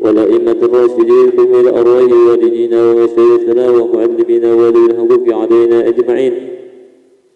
والأئمة الراشدين ثم إلى أرواح والدينا ومشايخنا ومعلمينا وذوي الحقوق علينا أجمعين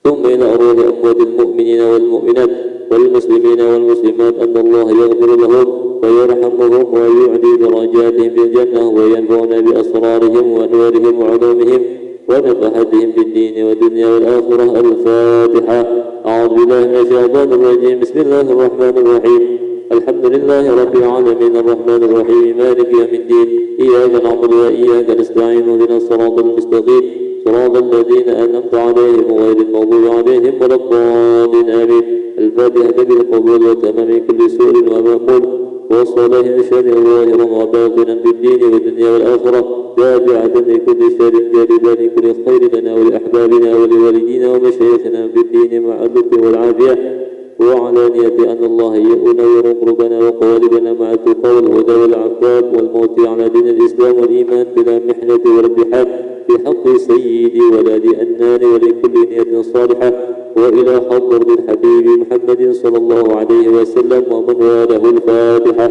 ثم إلى أرواح أموات المؤمنين والمؤمنات والمسلمين والمسلمات أن الله يغفر لهم ويرحمهم ويعلي درجاتهم في الجنة وينفعنا بأسرارهم وأنوارهم وعلومهم ونفحتهم في الدين والدنيا والآخرة. الفاتحة. أعوذ بالله من الشيطان الرجيم. بسم الله الرحمن الرحيم. الحمد لله رب العالمين الرحمن الرحيم مالك يوم الدين إياك نعبد وإياك نستعين اهدنا الصراط المستقيم صراط الذين أنعمت عليهم غير المغضوب عليهم ولا الضالين آمين. الفاتحة بالقبول وتمام كل سوء ومقبول والصلاة بشر ظاهرا وباطنا في الدين والدنيا والآخرة دافعة لكل شر جالبا لكل خير لنا ولأحبابنا ولوالدينا ومشايخنا في الدين مع اللطف والعافية وعلانية أن الله ينور قلوبنا وقوالبنا مع التقى والهدى والعفاف والموت على دين الإسلام والإيمان بلا محنة ولا ابتحال بحق سيدي ولاد أنان ولكل نية صالحة وإلى حضرة الحبيب محمد صلى الله عليه وسلم ومن واله. الفاتحة.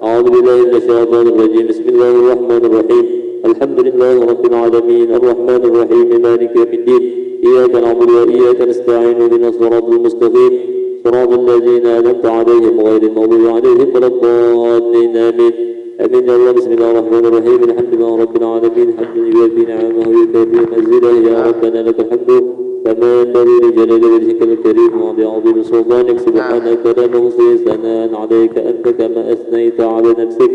أعوذ بالله من الشيطان الرجيم. بسم الله الرحمن الرحيم. الحمد لله رب العالمين الرحمن الرحيم مالك يوم الدين إياك نعبد وإياك نستعين اهدنا الصراط المستقيم صراط الذين أنعمت عليهم غير المغضوب عليهم ولا الضالين آمين. آمين يا الله. بسم الله الرحمن الرحيم. الحمد لله رب العالمين حمدا يوافي نعمه ويكافئ مزيده. يا ربنا لك الحمد كما ينبغي لجلال وجهك الكريم وعظيم سلطانك. سبحانك لا نحصي ثناء عليك أنت كما أثنيت على نفسك.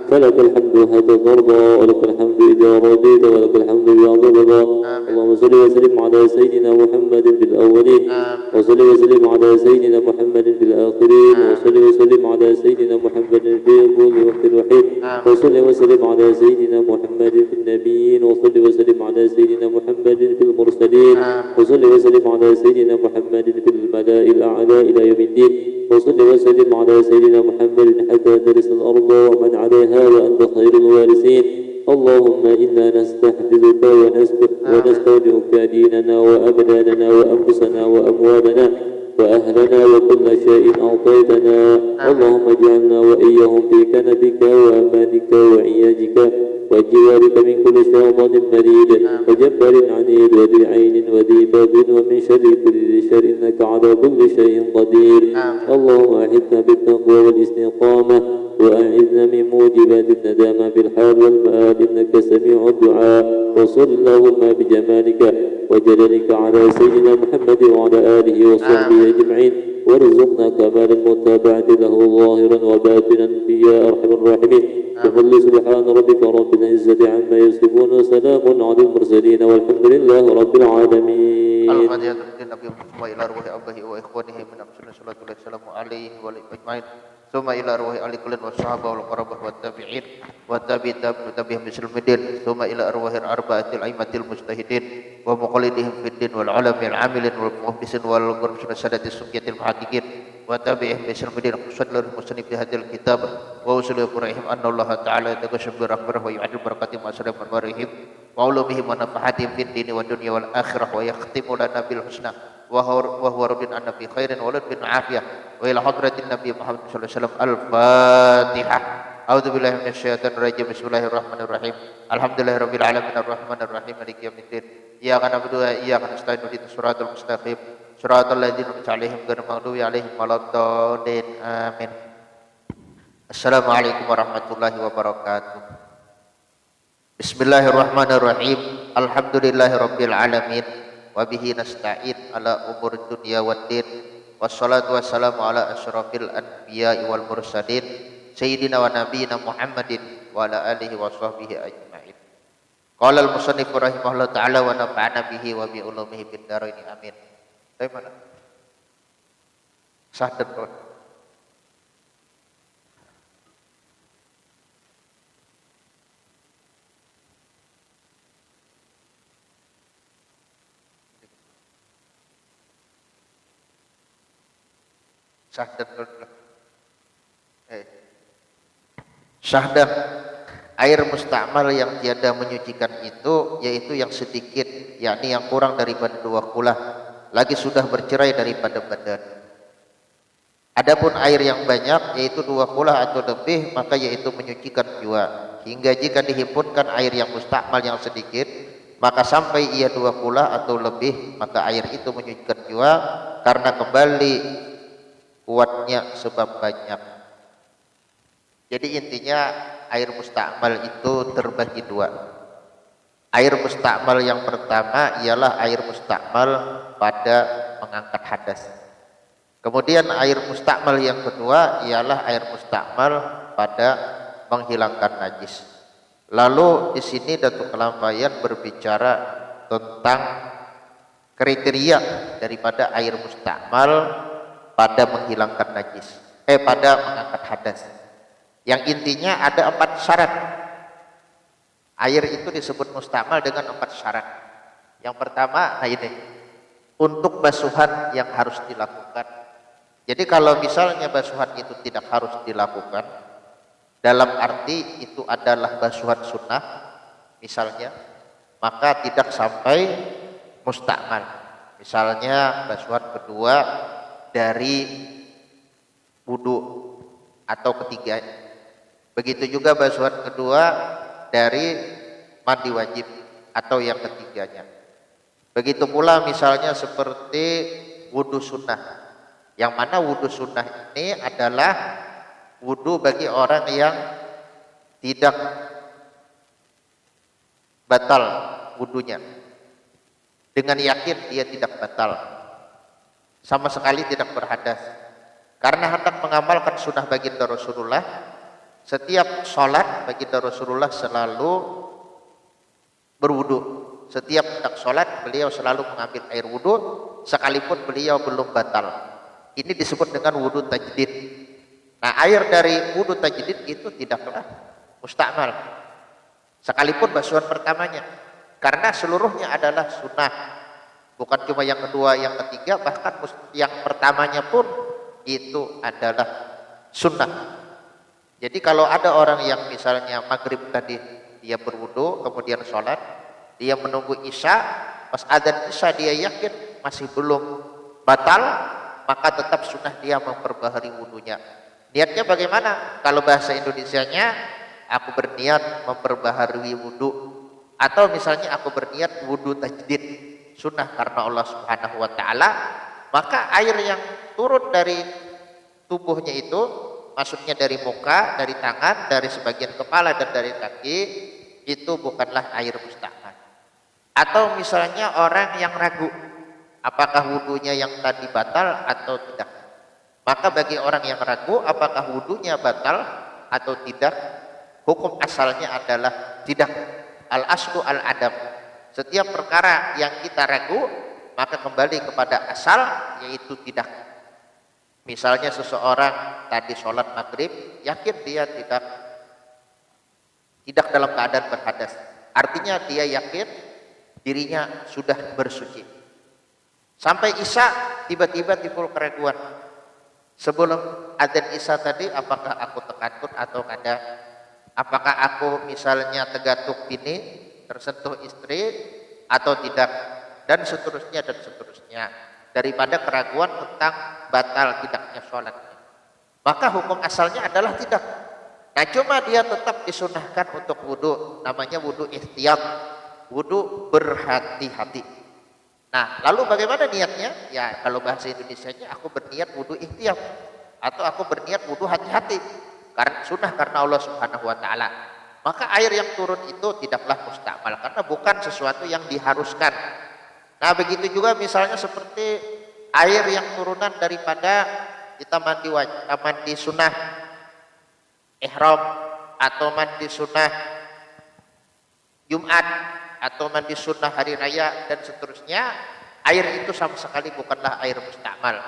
فلك الحمد حتى ترضى ولك الحمد إذا رضيت ولك الحمد بعد الرضا. اللهم صل وسلم على سيدنا محمد في الأولين وصل وسلم على سيدنا محمد في الآخرين وصل وسلم على سيدنا محمد في كل وقت وحيد وصل وسلم على سيدنا محمد في النبيين وصل وسلم على سيدنا محمد في المرسلين وصل وسلم على سيدنا محمد في الملأ الأعلى إلى يوم الدين وصل وسلم على سيدنا محمد حتى ترث الأرض ومن عليها وأنت خير الوارثين. اللهم إنا نستحفظك ونستودعك ديننا وأبداننا وأنفسنا وأموالنا وأهلنا وكل شيء أعطيتنا. اللهم اجعلنا وإياهم في كنفك وأمانك وعياجك وجوارك من كل شيطان مريد وجبار عنيد وذي عين وذي باب ومن شر كل شر إنك على كل شيء قدير. اللهم أحدنا بالتقوى والاستقامة وأعذنا من موجبات الندامة في الحال والمآل إنك سميع الدعاء. وصل اللهم بجمالك وجلالك على سيدنا محمد وعلى آله وصحبه أجمعين وارزقنا كمال المتابعة له ظاهرا وباطنا يا أرحم الراحمين. بفضل سبحان ربك رب العزة عما يصفون وسلام على المرسلين والحمد لله رب العالمين. الفاتحة للنبي محمد وإلى روح أبيه وإخوانه من أمثال صلاة الله والسلام عليه وأجمعين ثم إلى روح آل كل والصحابة والقرابة والتابعين والتابعين بسلم الدين ثم إلى أرواح الأربعة الأئمة المجتهدين ومقلدهم في الدين والعلماء العاملين والمحدثين والقربين السادة السنية المحققين وتابعهم بسلم الدين خصوصا المسلمين في هذا الكتاب وأوصل إليهم أن الله تعالى يتقسم برحمته ويعدل بركاتهم وأسرهم أنوارهم وعلومهم ونفحاتهم في الدين والدنيا والآخرة ويختم لنا بالحسنى وهو رب أن في خير ولد عافية وإلى حضرة النبي محمد صلى الله عليه وسلم. الفاتحة. أعوذ بالله من الشيطان الرجيم. بسم الله الرحمن الرحيم. الحمد لله رب العالمين الرحمن الرحيم مالك يوم الدين إياك نعبد وإياك نستعين اهدنا الصراط المستقيم صراط الذين أنعمت عليهم غير المغضوب عليهم ولا الضالين آمين. السلام عليكم ورحمة الله وبركاته. بسم الله الرحمن الرحيم. الحمد لله رب العالمين وبه نستعين على أمور الدنيا والدين والصلاة والسلام على أشرف الأنبياء والمرسلين سيدنا ونبينا محمد وعلى آله وصحبه أجمعين. قال المصنف رحمه الله تعالى ونفعنا به وبعلومه في الدارين آمين. Mana? Sadar tuh. Syahdan air mustakmal yang tiada menyucikan itu yaitu yang sedikit, yakni yang kurang daripada 2 kulah lagi sudah bercerai daripada badan. Adapun air yang banyak yaitu 2 kula atau lebih, maka yaitu menyucikan jua. Hingga jika dihimpunkan air yang mustakmal yang sedikit, maka sampai ia 2 kula atau lebih, maka air itu menyucikan jua karena kembali kuatnya sebab banyak. Jadi intinya air mustakmal itu terbagi 2. Air mustakmal yang pertama ialah air mustakmal pada mengangkat hadas. Kemudian air mustakmal yang kedua ialah air mustakmal pada menghilangkan najis. Lalu di sini Datuk Kelampayan berbicara tentang kriteria daripada air mustakmal pada menghilangkan najis, pada mengangkat hadas. Yang intinya ada 4 syarat. Air itu disebut mustakmal dengan 4 syarat. Yang pertama, nah ini, untuk basuhan yang harus dilakukan. Jadi kalau misalnya basuhan itu tidak harus dilakukan, dalam arti itu adalah basuhan sunnah misalnya, maka tidak sampai mustakmal. Misalnya basuhan kedua dari wudu atau ketiga. Begitu juga basuhan kedua dari mandi wajib atau yang ketiganya. Begitu pula misalnya seperti wudu sunnah. Yang mana wudu sunnah ini adalah wudu bagi orang yang tidak batal wudunya. Dengan yakin dia tidak batal. Sama sekali tidak berhadas. Karena hendak mengamalkan sunnah baginda Rasulullah, setiap sholat baginda Rasulullah selalu berwudu. Setiap hendak sholat beliau selalu mengambil air wudu, sekalipun beliau belum batal. Ini disebut dengan wudu tajdid. Nah, air dari wudu tajdid itu tidaklah mustakmal, sekalipun basuhan pertamanya, karena seluruhnya adalah sunnah. Bukan cuma yang kedua, yang ketiga, bahkan yang pertamanya pun itu adalah sunnah. Jadi kalau ada orang yang misalnya maghrib tadi dia berwudu, kemudian sholat, dia menunggu isya, pas adzan isya dia yakin masih belum batal, maka tetap sunnah dia memperbaharui wudunya. Niatnya bagaimana? Kalau bahasa Indonesianya, aku berniat memperbaharui wudu, atau misalnya aku berniat wudu tajdid, sunnah karena Allah Subhanahu wa taala, maka air yang turun dari tubuhnya itu, maksudnya dari muka, dari tangan, dari sebagian kepala dan dari kaki, itu bukanlah air mustakmal. Atau misalnya orang yang ragu apakah wudunya yang tadi batal atau tidak, maka bagi orang yang ragu apakah wudunya batal atau tidak, hukum asalnya adalah tidak. Al aslu al adam. Setiap perkara yang kita ragu maka kembali kepada asal, yaitu tidak. Misalnya seseorang tadi sholat maghrib yakin dia tidak dalam keadaan berhadas, artinya dia yakin dirinya sudah bersuci. Sampai isya tiba-tiba timbul keraguan. Sebelum adzan isya tadi apakah aku tekatut atau kada? Apakah aku misalnya tegatuk ini tersentuh istri atau tidak? Dan seterusnya dan seterusnya. Daripada keraguan tentang batal tidaknya sholatnya, maka hukum asalnya adalah tidak. Nah, cuma dia tetap disunahkan untuk wudu, namanya wudu ihtiyat, wudu berhati-hati. Nah, lalu bagaimana niatnya? Ya, kalau bahasa Indonesianya aku berniat wudu ihtiyat atau aku berniat wudu hati-hati. Karena sunnah karena Allah Subhanahu wa taala. Maka air yang turun itu tidaklah mustakmal karena bukan sesuatu yang diharuskan. Nah, begitu juga misalnya seperti air yang turunan daripada kita mandi sunnah ihram atau mandi sunnah Jumat atau mandi sunnah hari raya dan seterusnya, air itu sama sekali bukanlah air mustakmal.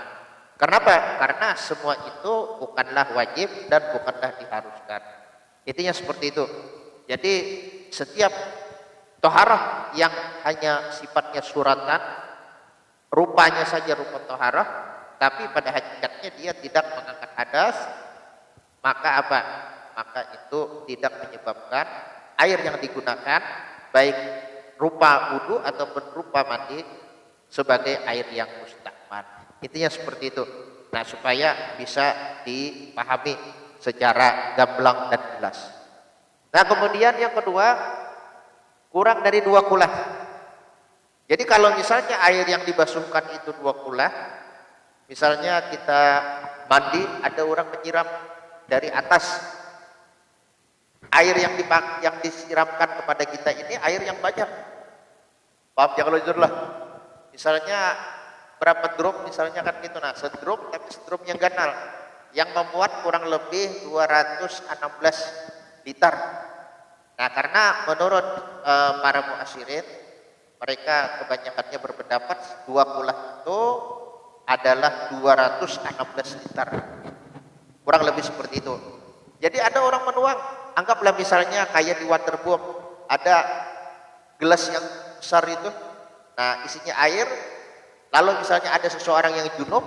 Kenapa? Karena semua itu bukanlah wajib dan bukanlah diharuskan. Intinya seperti itu. Jadi setiap toharah yang hanya sifatnya suratan, rupanya saja rupa toharah, tapi pada hakikatnya dia tidak mengangkat hadas, maka apa? Maka itu tidak menyebabkan air yang digunakan baik rupa wudu ataupun rupa mandi sebagai air yang mustakmal. Intinya seperti itu. Nah, supaya bisa dipahami secara gamblang dan jelas. Nah, kemudian yang kedua, kurang dari 2 kulah. Jadi kalau misalnya air yang dibasuhkan itu 2 kulah, misalnya kita mandi, ada orang menyiram dari atas. Air yang disiramkan kepada kita ini air yang banyak. Paham ya kalau jujur lah. Misalnya berapa drum, misalnya kan gitu. Nah, sedrum, tapi sedrum yang ganal, yang memuat kurang lebih 216 liter. Nah, karena menurut para muasyirin, mereka kebanyakannya berpendapat 2 kulah itu adalah 216 liter. Kurang lebih seperti itu. Jadi ada orang menuang, anggaplah misalnya kayak di waterboom, ada gelas yang besar itu, nah isinya air, lalu misalnya ada seseorang yang junub,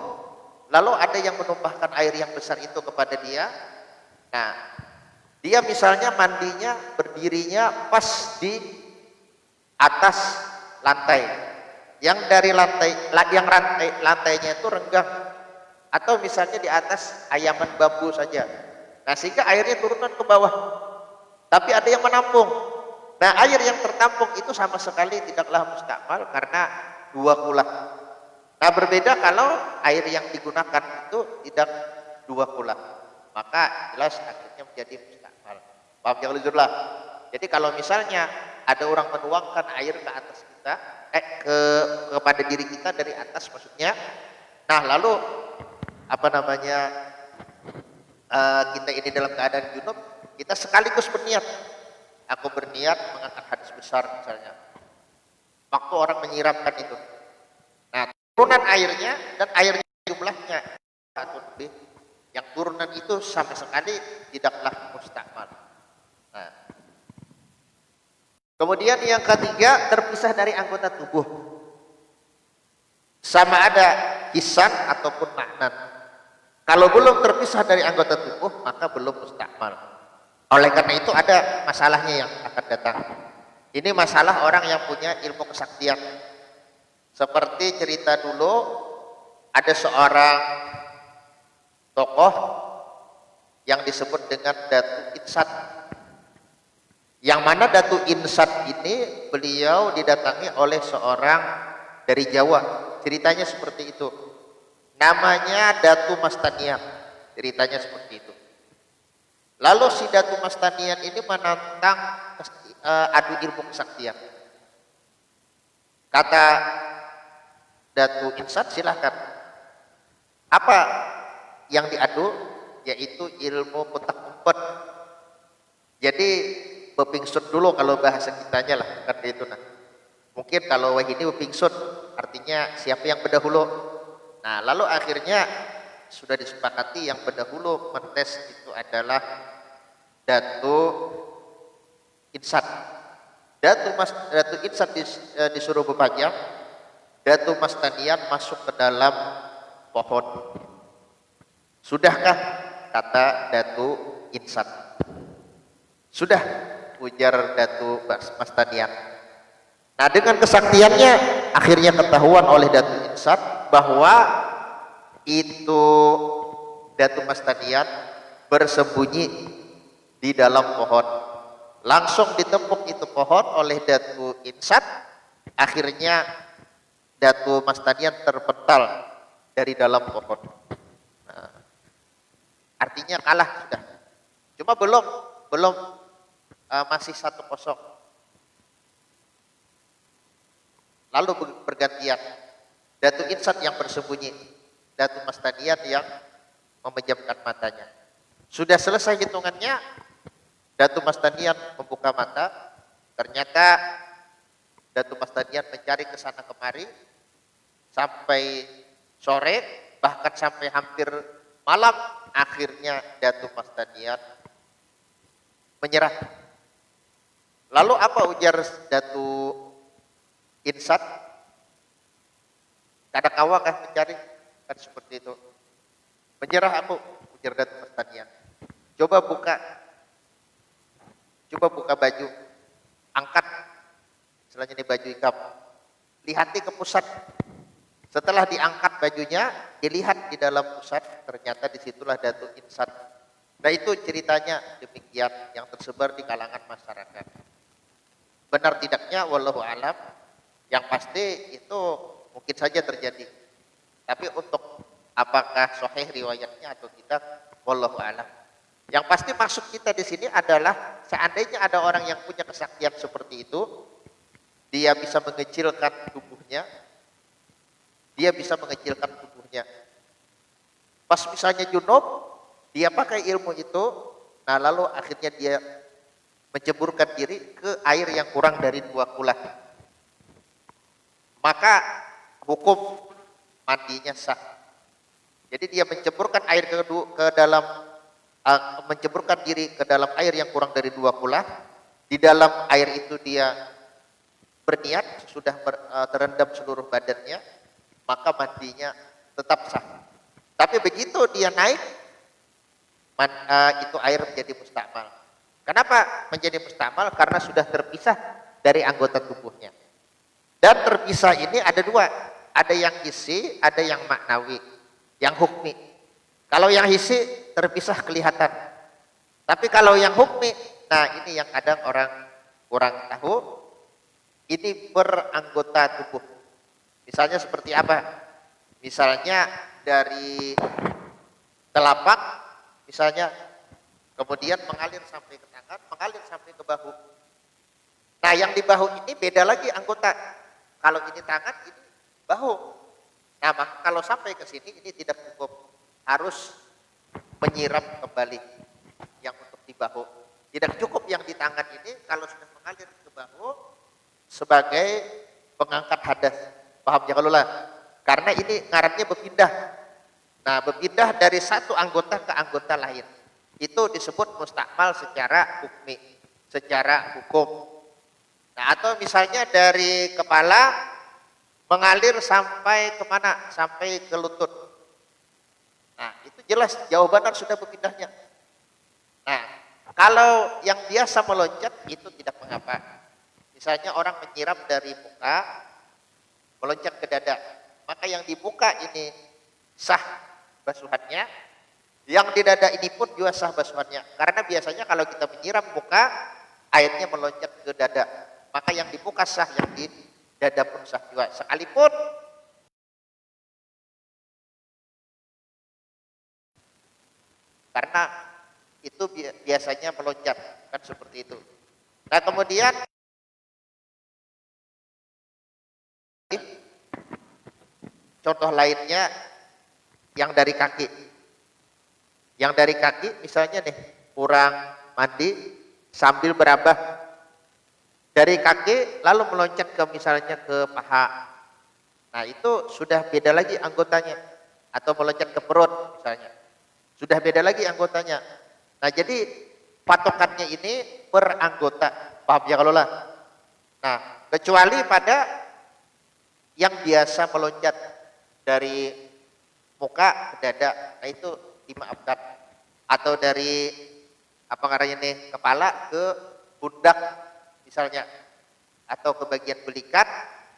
lalu ada yang menumpahkan air yang besar itu kepada dia. Nah, dia misalnya mandinya, berdirinya pas di atas lantai, yang dari lantainya itu renggang, atau misalnya di atas ayaman bambu saja. Nah, sehingga airnya turunan ke bawah, tapi ada yang menampung. Nah, air yang tertampung itu sama sekali tidaklah mustakmal karena 2 kulah. Nah, berbeda kalau air yang digunakan itu tidak 2 kulah, maka jelas akhirnya menjadi mustakmal. Paham ya lah. Jadi kalau misalnya ada orang menuangkan air ke atas kita, kepada diri kita dari atas maksudnya. Nah, lalu apa namanya? Kita ini dalam keadaan junub, kita sekaligus berniat. Aku berniat mengangkat hadis besar misalnya. Waktu orang menyiramkan itu. Nah, turunan airnya dan airnya jumlahnya atau lebih, yang turunan itu sama sekali tidaklah mustakmal. Nah, kemudian yang ketiga, terpisah dari anggota tubuh. Sama ada hisan ataupun maknan. Kalau belum terpisah dari anggota tubuh, maka belum mustakmal. Oleh karena itu ada masalahnya yang akan datang. Ini masalah orang yang punya ilmu kesaktian. Seperti cerita dulu, ada seorang tokoh yang disebut dengan Datu Insat. Yang mana Datu Insat ini beliau didatangi oleh seorang dari Jawa. Ceritanya seperti itu. Namanya Datu Mastanian, ceritanya seperti itu. Lalu si Datu Mastanian ini menantang adu ilmu kesaktian. Kata Datu Insat, silahkan. Apa yang diadu? Yaitu ilmu petak umpet. Jadi bepingsut dulu kalau bahasa kitanya lah, kan itu nah. Mungkin kalau ini bepingsut artinya siapa yang berdahulu. Nah, lalu akhirnya sudah disepakati yang berdahulu mentes itu adalah Datu Insat. Datu Insat disuruh berpajang, Datu Mastanian masuk ke dalam pohon. Sudahkah? Kata Datu Insat. Sudah, ujar Datu Mastanian. Nah, dengan kesaktiannya akhirnya ketahuan oleh Datu Insat bahwa itu Datu Mastanian bersembunyi di dalam pohon. Langsung ditepuk itu pohon oleh Datu Insat. Akhirnya Datu Mastanian terpental dari dalam pohon. Nah, artinya kalah sudah. Cuma belum masih 1-0. Lalu bergantian, Datu Insat yang bersembunyi, Datu Mastanian yang memejamkan matanya. Sudah selesai hitungannya, Datu Mastanian membuka mata. Ternyata Datu Mastanian mencari ke sana kemari sampai sore, bahkan sampai hampir malam. Akhirnya Datu Mastanian menyerah. Lalu apa ujar Datu Insat? Kada kawa kah mencari? Kan seperti itu. Menyerah aku, ujar Datu Mastanian. Coba buka baju, angkat, istilahnya ini baju ikam, lihati ke pusat Setelah diangkat bajunya, dilihat di dalam pusat, ternyata disitulah Datuk Insan. Nah itu ceritanya demikian yang tersebar di kalangan masyarakat. Benar tidaknya, wallahu alam. Yang pasti itu mungkin saja terjadi. Tapi untuk apakah sahih riwayatnya atau tidak, wallahu alam. Yang pasti maksud kita di sini adalah seandainya ada orang yang punya kesaktian seperti itu, dia bisa mengecilkan tubuhnya. Dia bisa mengecilkan tubuhnya. Pas misalnya junub, dia pakai ilmu itu, nah lalu akhirnya dia menceburkan diri ke air yang kurang dari 2 kulah. Maka hukum mandinya sah. Jadi dia menceburkan air menceburkan diri ke dalam air yang kurang dari 2 kulah. Di dalam air itu dia berniat sudah terendam seluruh badannya, maka mandinya tetap sah. Tapi begitu dia naik, itu air menjadi mustakmal. Kenapa menjadi mustakmal? Karena sudah terpisah dari anggota tubuhnya. Dan terpisah ini ada 2, ada yang hissi, ada yang maknawi, yang hukmi. Kalau yang hissi terpisah kelihatan. Tapi kalau yang hukmi, nah ini yang kadang orang kurang tahu, ini beranggota tubuh. Misalnya seperti apa? Misalnya dari telapak, misalnya kemudian mengalir sampai ke tangan, mengalir sampai ke bahu. Nah yang di bahu ini beda lagi anggota. Kalau ini tangan, ini bahu. Nah maka kalau sampai ke sini ini tidak cukup. Harus menyiram kembali yang untuk di bahu. Tidak cukup yang di tangan ini kalau sudah mengalir ke bahu sebagai pengangkat hadas. Paham ya kalau lah? Karena ini ngarannya berpindah. Nah, berpindah dari satu anggota ke anggota lain. Itu disebut mustakmal secara hukmi, secara hukum. Nah, atau misalnya dari kepala mengalir sampai kemana? Sampai ke lutut. Nah, itu jelas jawaban sudah berpindahnya. Nah, kalau yang biasa meloncat itu tidak mengapa. Misalnya orang menyiram dari muka, meloncat ke dada. Maka yang di muka ini sah basuhannya, yang di dada ini pun juga sah basuhannya. Karena biasanya kalau kita menyiram muka, airnya meloncat ke dada. Maka yang di muka sah, yang di dada pun sah juga. Sekalipun karena itu biasanya meloncat, kan seperti itu. Nah kemudian contoh lainnya yang dari kaki. Yang dari kaki misalnya nih, kurang mandi sambil berabah. Dari kaki lalu meloncat ke misalnya ke paha. Nah itu sudah beda lagi anggotanya. Atau meloncat ke perut misalnya. Sudah beda lagi anggotanya. Nah jadi patokannya ini beranggota. Paham ya kalau lah? Nah kecuali pada yang biasa meloncat dari muka ke dada, nah itu dimaafkan. Atau dari apa namanya nih, kepala ke pundak misalnya, atau ke bagian belikat,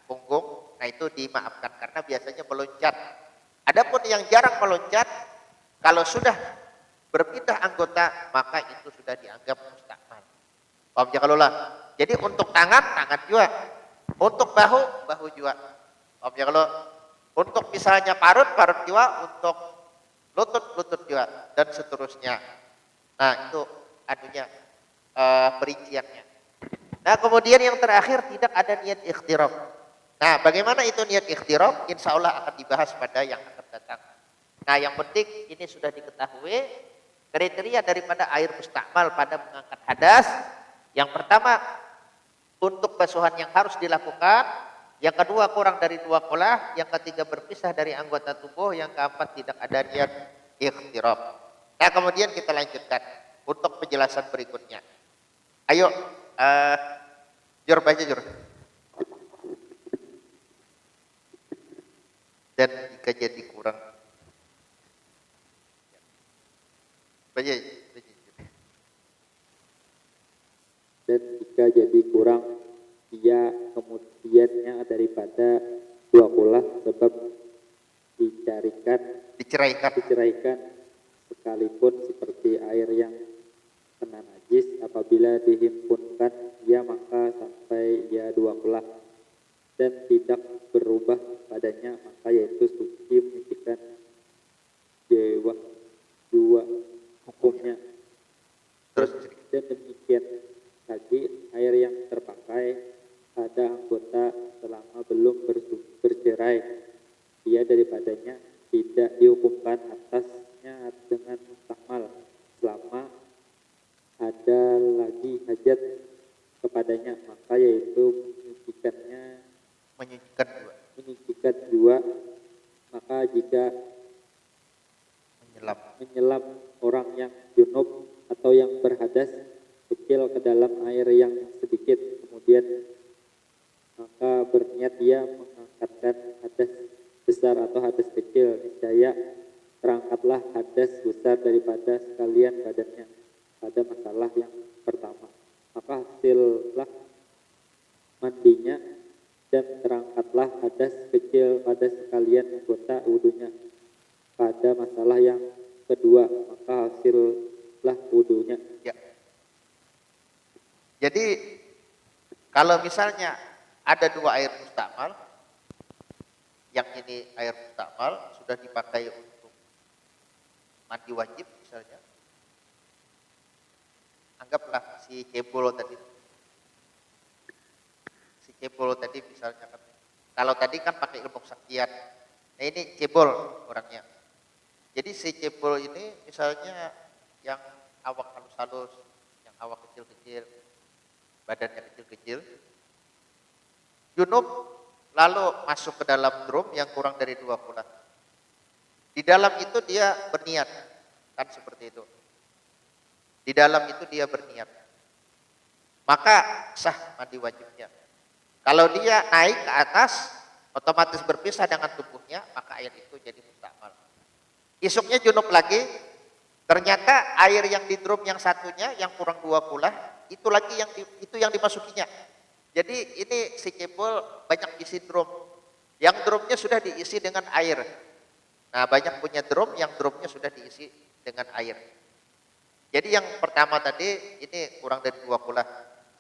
punggung, nah itu dimaafkan karena biasanya meloncat. Adapun yang jarang meloncat, kalau sudah berpindah anggota, maka itu sudah dianggap mustakmal. Paham ya kalau lah? Jadi untuk tangan, tangan juga. Untuk bahu, bahu juga. Paham ya kalau? Untuk misalnya parut, parut juga. Untuk lutut, lutut juga. Dan seterusnya. Nah itu anunya, perinciannya. Nah kemudian yang terakhir, tidak ada niat ikhtiraf. Nah bagaimana itu niat ikhtiraf? Insya Allah akan dibahas pada yang akan datang. Nah yang penting ini sudah diketahui kriteria daripada air mustakmal pada mengangkat hadas. Yang pertama, untuk basuhan yang harus dilakukan. Yang kedua, kurang dari 2 kolah. Yang ketiga, berpisah dari anggota tubuh. Yang keempat, tidak ada niat ikhtiraf. Nah kemudian kita lanjutkan untuk penjelasan berikutnya. Ayo, Jur, baca Jur. Dan jika jadi kurang, baca. Dan jika jadi kurang, dia kemudiannya daripada 2 kolah sebab diceraikan sekalipun seperti air yang kena najis, apabila dihimpunkan ia maka sampai ia dua kulah dan tidak berubah padanya, maka yaitu suci menunjukkan dewa dua hukumnya. Dan demikian lagi air yang terpakai pada anggota selama belum bercerai, ia daripadanya tidak dihukumkan atasnya dengan mustakmal selama ada lagi hajat kepadanya, maka yaitu menyucikan dua. Maka jika menyelam orang yang junub atau yang berhadas kecil ke dalam air yang sedikit, kemudian maka berniat dia mengangkatkan hadas besar atau hadas kecil, niscaya terangkatlah hadas besar daripada sekalian badannya pada masalah yang pertama, maka hasillah mandinya dan terangkatlah hadas kecil pada sekalian anggota wudunya pada masalah yang kedua, maka hasillah wudunya. Ya. Jadi kalau misalnya ada dua air mustakmal, yang ini air mustakmal sudah dipakai untuk mandi wajib misalnya, anggaplah si cebol tadi misalnya kan, kalau tadi kan pakai ilmu kesaktian, nah ini cebol orangnya. Jadi si cebol ini misalnya yang awak halus-halus, yang awak kecil-kecil, badannya kecil-kecil, junub lalu masuk ke dalam drum yang kurang dari 2 kulah. Di dalam itu dia berniat, kan seperti itu. Di dalam itu dia berniat, maka sah mandi wajibnya. Kalau dia naik ke atas, otomatis berpisah dengan tubuhnya, maka air itu jadi mustakmal. Isuknya junub lagi, ternyata air yang di drum yang satunya yang kurang 2 kulah, itu lagi yang dimasukinya. Jadi ini si cebol banyak isi drum, yang drumnya sudah diisi dengan air. Nah banyak punya drum yang drumnya sudah diisi dengan air. Jadi yang pertama tadi ini kurang dari 2 kulah,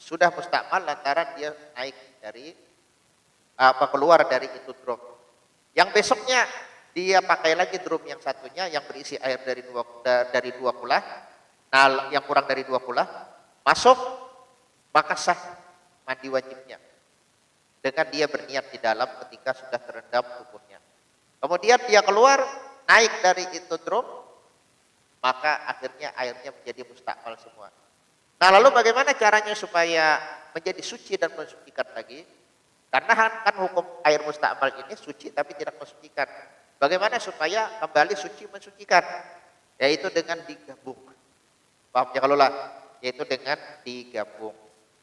sudah mustakmal lantaran dia naik dari keluar dari itu drum. Yang besoknya dia pakai lagi drum yang satunya yang berisi air dari 2 kulah. Nah yang kurang dari 2 kulah masuk, maka sah mandi wajibnya dengan dia berniat di dalam ketika sudah terendam tubuhnya. Kemudian dia keluar naik dari itu drum, maka akhirnya airnya menjadi mustakmal semua. Nah lalu bagaimana caranya supaya menjadi suci dan mensucikan lagi? Karena kan hukum air mustakmal ini suci tapi tidak mensucikan. Bagaimana supaya kembali suci mensucikan? Yaitu dengan digabung. Paham ya kalau lah? Yaitu dengan digabung.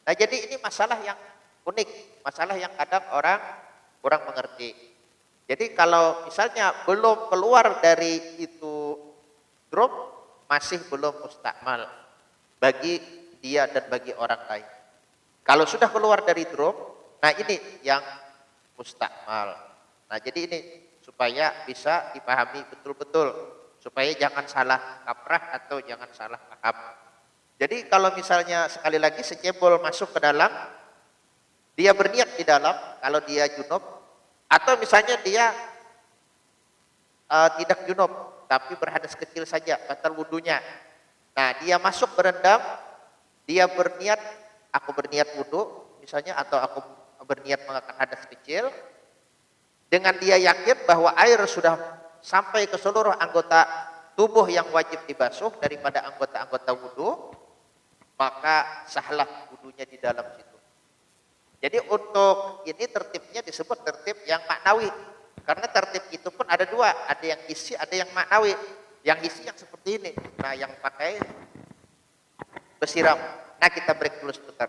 Nah jadi ini masalah yang unik, masalah yang kadang orang kurang mengerti. Jadi kalau misalnya belum keluar dari itu drum, masih belum mustakmal bagi dia dan bagi orang lain. Kalau sudah keluar dari drum, nah ini yang mustakmal. Nah jadi ini supaya bisa dipahami betul-betul, supaya jangan salah kaprah atau jangan salah paham. Jadi kalau misalnya sekali lagi secebol masuk ke dalam, dia berniat di dalam, kalau dia junub, atau misalnya dia tidak junub, tapi berhadas kecil saja, batal wudunya. Nah dia masuk berendam, dia berniat, aku berniat wudu misalnya, atau aku berniat mengangkat hadas kecil, dengan dia yakin bahwa air sudah sampai ke seluruh anggota tubuh yang wajib dibasuh daripada anggota-anggota wudu, maka sahlah wudunya di dalam situ. Jadi untuk ini tertibnya disebut tertib yang maknawi, karena tertib itu pun ada dua, ada yang isi, ada yang maknawi. Yang isi yang seperti ini, nah yang pakai bersiram. Nah kita break dulu sebentar.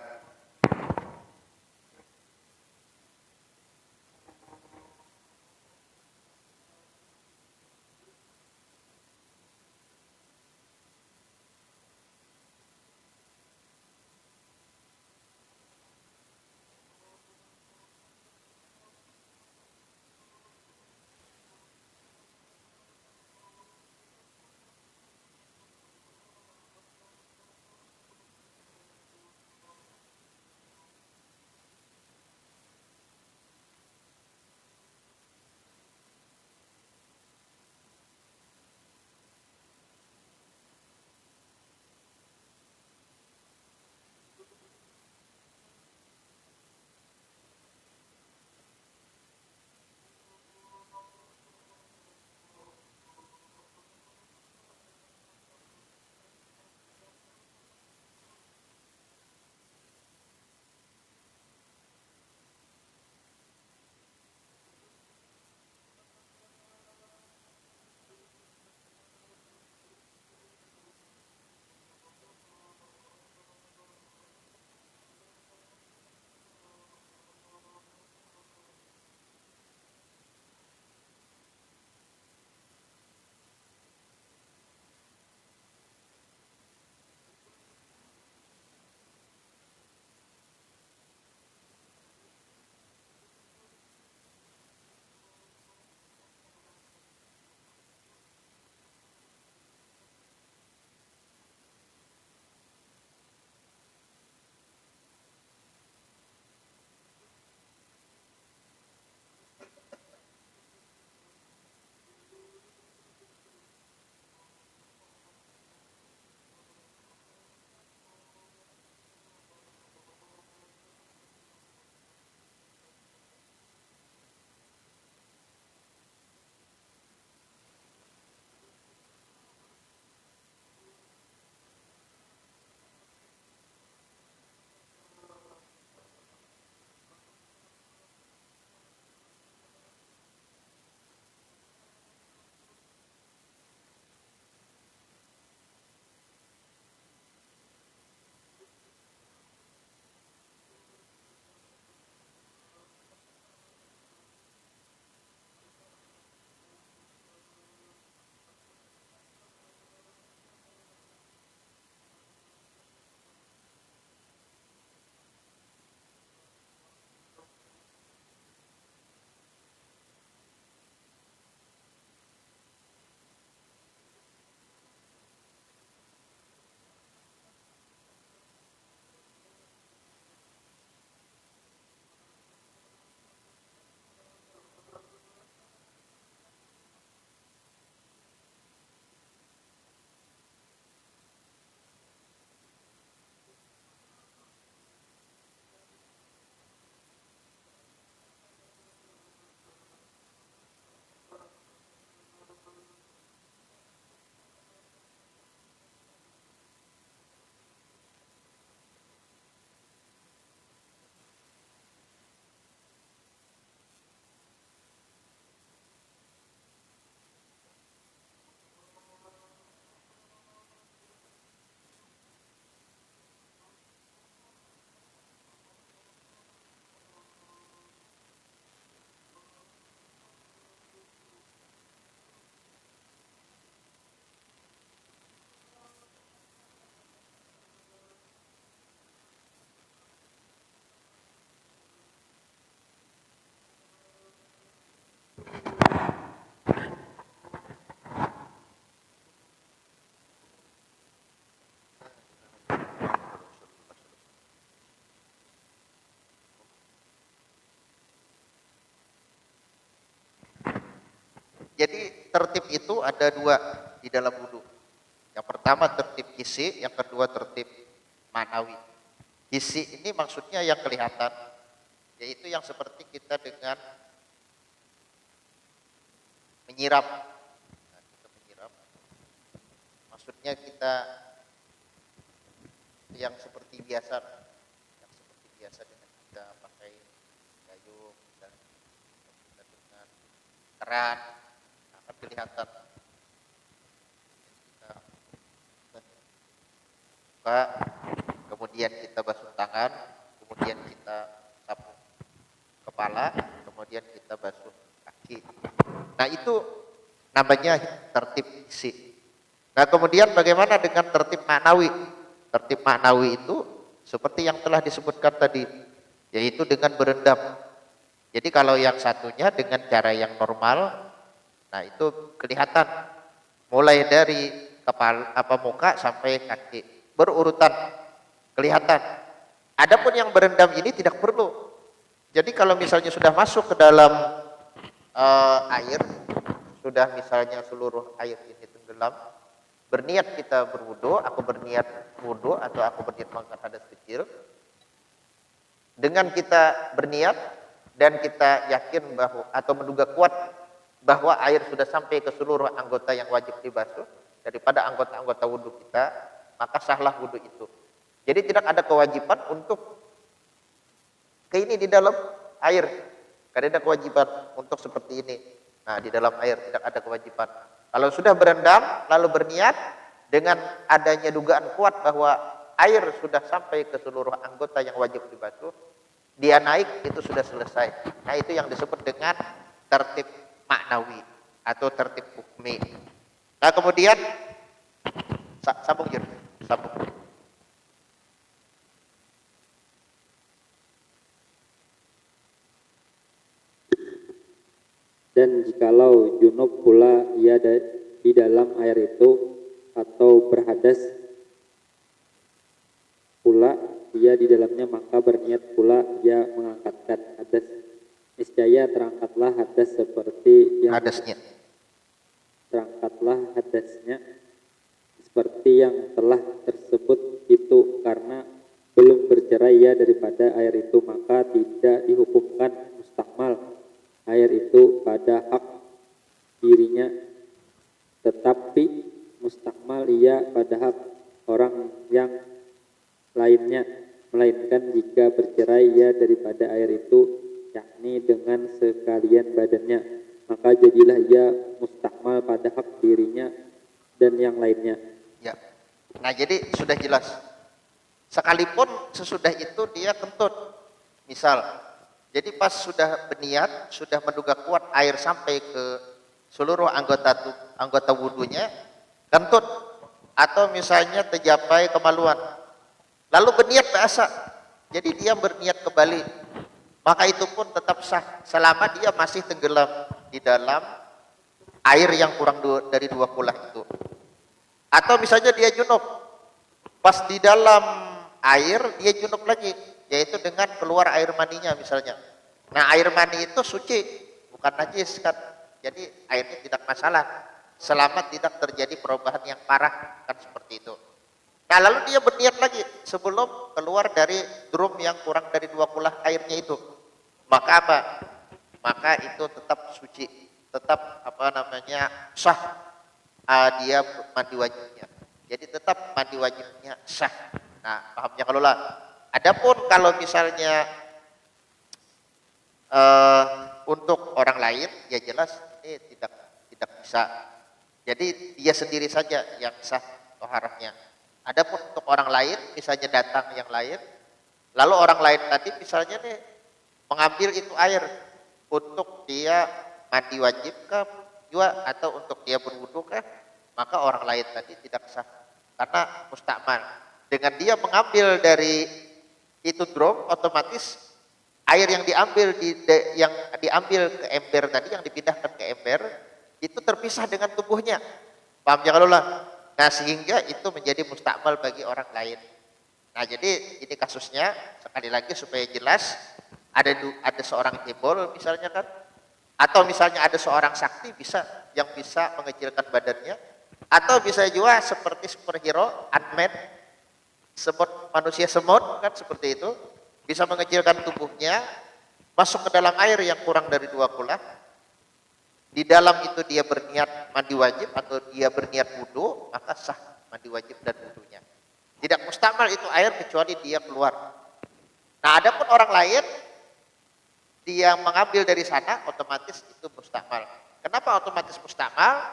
Jadi tertib itu ada dua di dalam wudu. Yang pertama tertib hissi, yang kedua tertib ma'nawi. Hissi ini maksudnya yang kelihatan, yaitu yang seperti kita dengan menyiram. Nah, kita menyiram, maksudnya kita yang seperti biasa dengan kita pakai gayung dan kita dengan keran, nah, akan kelihatan. Kita buka, kemudian kita basuh tangan, kemudian kita sapu kepala, kemudian kita basuh kaki. Nah, itu namanya tertib isi. Nah, kemudian bagaimana dengan tertib maknawi? Tertib maknawi itu seperti yang telah disebutkan tadi, yaitu dengan berendam. Jadi kalau yang satunya dengan cara yang normal, nah itu kelihatan mulai dari kepala muka sampai kaki berurutan kelihatan. Adapun yang berendam ini tidak perlu. Jadi kalau misalnya sudah masuk ke dalam air, sudah misalnya seluruh air ini tenggelam, berniat kita berwudu, aku berniat wudu atau aku berniat mengangkat hadas kecil. Dengan kita berniat dan kita yakin bahwa atau menduga kuat bahwa air sudah sampai ke seluruh anggota yang wajib dibasuh daripada anggota-anggota wudu kita, maka sahlah wudu itu. Jadi tidak ada kewajiban untuk ke ini di dalam air. Karena ada kewajiban untuk seperti ini. Nah, di dalam air tidak ada kewajiban. Kalau sudah berendam lalu berniat dengan adanya dugaan kuat bahwa air sudah sampai ke seluruh anggota yang wajib dibasuh, dia naik, itu sudah selesai. Nah, itu yang disebut dengan tertib maknawi atau tertib hukmi. Nah, kemudian sambung Jur, sambung. Dan jikalau junub pula ia di dalam air itu atau berhadas pula ia di dalamnya, maka berniat pula ia mengangkatkan hadas. Niscaya terangkatlah hadas seperti yang Hadasnya. Terangkatlah hadasnya seperti yang telah tersebut itu, karena belum bercerai ia daripada air itu, maka tidak dihukumkan mustakmal air itu pada hak dirinya, tetapi mustakmal ia pada hak orang yang lainnya, melainkan jika bercerai ia daripada air itu, yakni dengan sekalian badannya, maka jadilah ia mustakmal pada hak dirinya dan yang lainnya. Ya. Nah, jadi sudah jelas. Sekalipun sesudah itu dia kentut. Misal, jadi pas sudah berniat, sudah menduga kuat air sampai ke seluruh anggota wudunya, kentut atau misalnya tercapai kemaluan. Lalu berniat biasa. Jadi dia berniat kembali. Maka itu pun tetap sah selama dia masih tenggelam di dalam air yang kurang dari 2 kulah itu. Atau misalnya dia junub. Pas di dalam air dia junub lagi, yaitu dengan keluar air maninya misalnya. Nah, air mani itu suci, bukan najis kan. Jadi airnya tidak masalah selama tidak terjadi perubahan yang parah, kan seperti itu. Nah, lalu dia berniat lagi sebelum keluar dari drum yang kurang dari 2 kulah airnya itu. Maka apa? Maka itu tetap suci, tetap sah, dia mandi wajibnya. Jadi tetap mandi wajibnya sah. Nah, pahamnya kalau lah. Adapun kalau misalnya untuk orang lain, ya jelas ini tidak bisa. Jadi dia sendiri saja yang sah toharahnya. Adapun untuk orang lain, misalnya datang yang lain, lalu orang lain tadi misalnya nih mengambil itu air untuk dia mandi wajib kah juga atau untuk dia berwudu kah, maka orang lain tadi tidak sah karena mustakmal. Dengan dia mengambil dari itu drum, otomatis air yang diambil ke ember tadi, yang dipindahkan ke ember itu terpisah dengan tubuhnya. Paham ya kalau lah? Nah, sehingga itu menjadi mustakmal bagi orang lain. Nah, jadi ini kasusnya sekali lagi supaya jelas, ada seorang cebol misalnya kan, Atau misalnya ada seorang sakti yang bisa mengecilkan badannya, atau bisa juga seperti superhero, Ant-Man, manusia semut kan seperti itu, bisa mengecilkan tubuhnya, masuk ke dalam air yang kurang dari 2 kula. Di dalam itu dia berniat mandi wajib atau dia berniat wudu, maka sah mandi wajib dan wudunya. Tidak mustakmal itu air kecuali dia keluar. Nah, adapun orang lain dia mengambil dari sana, otomatis itu mustakmal. Kenapa otomatis mustakmal?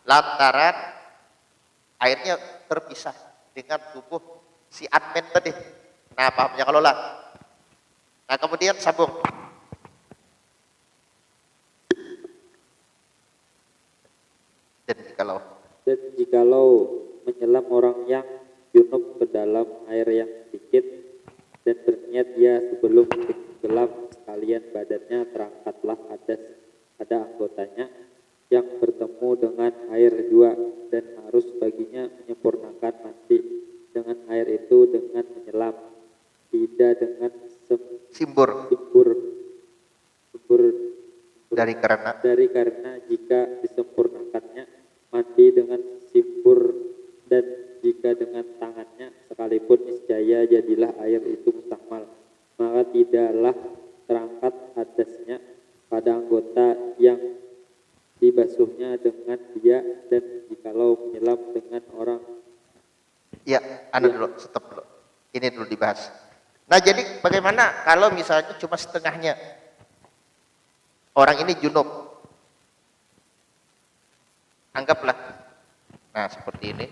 Lantaran airnya terpisah dengan tubuh si admin tadi. Nah, pahamnya kalau lah. Nah, kemudian sambung. Dan jikalau menyelam orang yang junub ke dalam air yang sedikit dan berniat dia sebelum tenggelam sekalian badannya terangkatlah hadas pada anggotanya yang bertemu dengan air jua dan harus baginya menyempurnakan mandi dengan air itu dengan menyelam, tidak dengan simbur dari karena jika disempurnakannya mandi dengan simbur dan jika dengan tangannya sekalipun niscaya jadilah air itu mustakmal, maka tidaklah terangkat hadasnya pada anggota yang dibasuhnya dengan dia. Dan jikalau menyelam dengan orang dulu, stop dulu, ini dulu dibahas. Nah, jadi bagaimana kalau misalnya cuma setengahnya orang ini junub, anggaplah, nah seperti ini.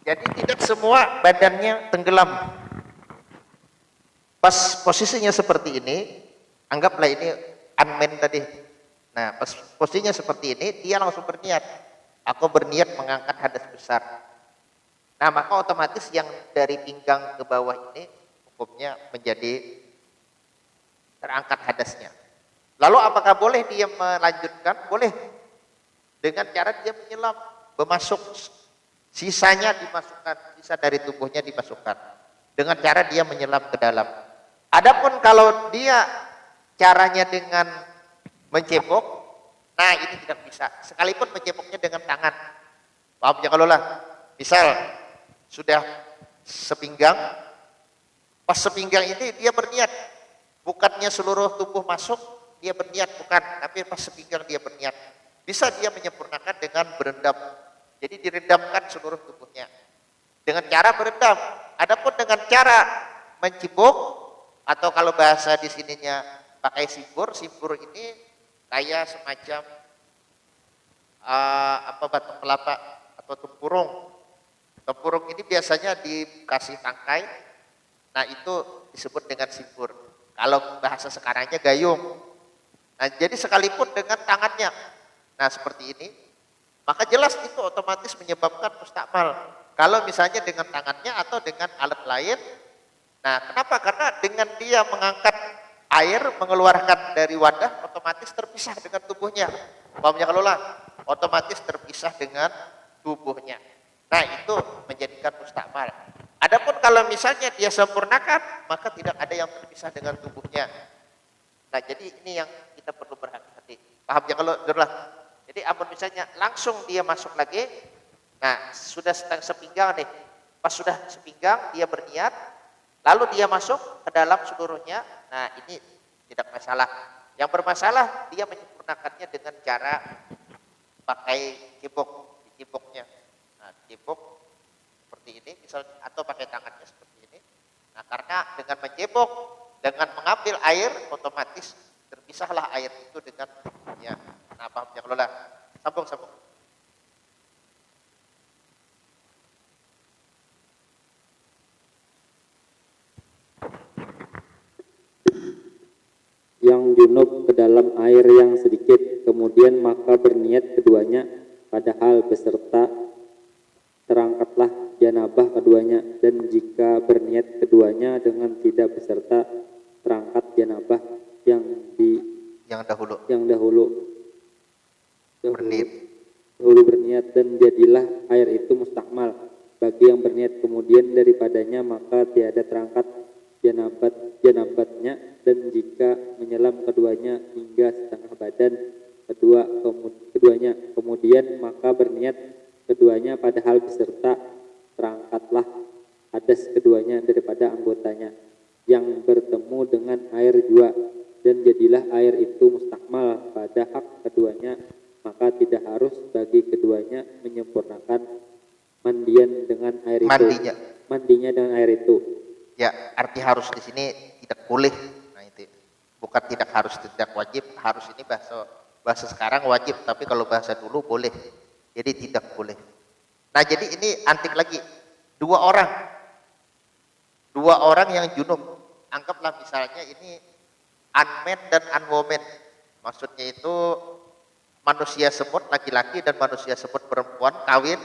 Jadi tidak semua badannya tenggelam. Pas posisinya seperti ini, anggaplah ini Ant-Man tadi. Nah, pas posisinya seperti ini, dia langsung berniat. Aku berniat mengangkat hadas besar. Nah, maka otomatis yang dari pinggang ke bawah ini hukumnya menjadi terangkat hadasnya. Lalu apakah boleh dia melanjutkan? Boleh. Dengan cara dia menyelam, bermasuk, sisanya dimasukkan, sisa dari tubuhnya dimasukkan. Dengan cara dia menyelam ke dalam. Adapun kalau dia caranya dengan mencebok, nah ini tidak bisa. Sekalipun menceboknya dengan tangan. Paham ya kalau lah? Misal sudah sepinggang, pas sepinggang ini dia berniat, bukannya seluruh tubuh masuk, dia berniat bukan, tapi pas sepinggang dia berniat. Bisa dia menyempurnakan dengan berendam. Jadi direndamkan seluruh tubuhnya dengan cara berendam. Adapun dengan cara mencibuk atau kalau bahasa di sininya pakai simbur ini kayak semacam batok kelapa atau tempurung. Tempurung ini biasanya dikasih tangkai. Nah, itu disebut dengan simbur. Kalau bahasa sekarangnya gayung. Nah, jadi sekalipun dengan tangannya. Nah, seperti ini. Maka jelas itu otomatis menyebabkan mustakmal. Kalau misalnya dengan tangannya atau dengan alat lain. Nah, kenapa? Karena dengan dia mengangkat air, mengeluarkan dari wadah, otomatis terpisah dengan tubuhnya. Pahamnya kalau lah, otomatis terpisah dengan tubuhnya. Nah, itu menjadikan mustakmal. Adapun kalau misalnya dia sempurnakan, maka tidak ada yang terpisah dengan tubuhnya. Nah, jadi ini yang kita perlu berhati-hati. Paham ya kalau itulah. Jadi ampun misalnya langsung dia masuk lagi, nah sudah sepinggang nih, pas sudah sepinggang dia berniat, lalu dia masuk ke dalam seluruhnya, nah ini tidak masalah. Yang bermasalah dia menyempurnakannya dengan cara pakai ciboknya. Nah cibok seperti ini misalnya, atau pakai tangannya seperti ini. Nah karena dengan mencebok, dengan mengambil air, otomatis terpisahlah air itu dengan tubuhnya. Nah, pahamnya kalau lah. Sambung. Yang junub ke dalam air yang sedikit, kemudian maka berniat keduanya, padahal beserta terangkatlah janabah keduanya. Dan jika berniat keduanya dengan tidak beserta terangkat janabah yang dahulu, dahulu berniat, dan jadilah air itu mustakmal bagi yang berniat kemudian daripadanya, maka tiada terangkat janabatnya. Dan jika menyelam keduanya hingga setengah badan keduanya kemudian, maka berniat keduanya padahal beserta terangkatlah hadas keduanya daripada anggotanya yang bertemu dengan air jua, dan jadilah air itu mustakmal pada hak keduanya, maka tidak harus bagi keduanya menyempurnakan mandian dengan air mandinya dengan air itu. Ya, arti harus di sini tidak boleh. Nah itu bukan tidak harus, tidak wajib. Harus ini bahasa sekarang wajib, tapi kalau bahasa dulu boleh. Jadi tidak boleh. Nah jadi ini antik lagi. Dua orang yang junub. Anggaplah misalnya ini unman dan unwoman. Maksudnya itu manusia semut laki-laki dan manusia semut perempuan kawin.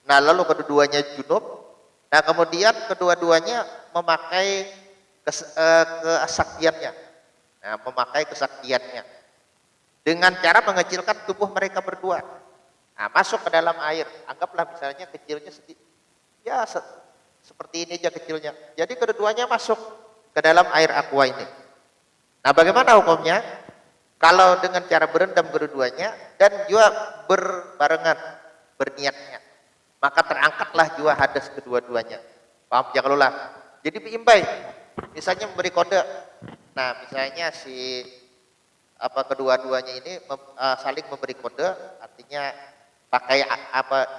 Nah lalu kedua-duanya junub. Nah kemudian kedua-duanya memakai kesaktiannya. Nah, memakai kesaktiannya dengan cara mengecilkan tubuh mereka berdua. Nah, masuk ke dalam air. Anggaplah misalnya kecilnya ya seperti ini aja kecilnya. Jadi kedua-duanya masuk ke dalam air aqua ini. Nah, bagaimana hukumnya? Kalau dengan cara berendam kedua-duanya dan juga berbarengan berniatnya, maka terangkatlah juga hadas kedua-duanya. Paham ya kalau lah? Jadi diimbai. Misalnya memberi kode. Nah, misalnya kedua-duanya ini saling memberi kode, artinya pakai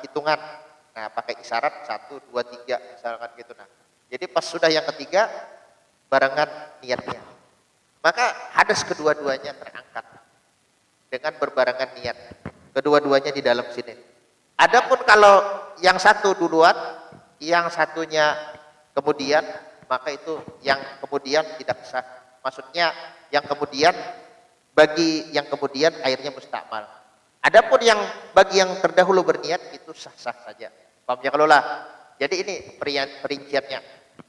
hitungan. Nah, pakai isyarat 1 2 3 misalkan gitu. Nah, jadi pas sudah yang ketiga barengan niatnya, maka hadas kedua-duanya terangkat dengan berbarengan niat. Kedua-duanya di dalam sini. Adapun kalau yang satu duluan, yang satunya kemudian, maka itu yang kemudian tidak sah. Maksudnya yang kemudian, bagi yang kemudian airnya mustakmal. Adapun yang bagi yang terdahulu berniat itu sah-sah saja. Paham ya kalau lah? Jadi ini perinciannya.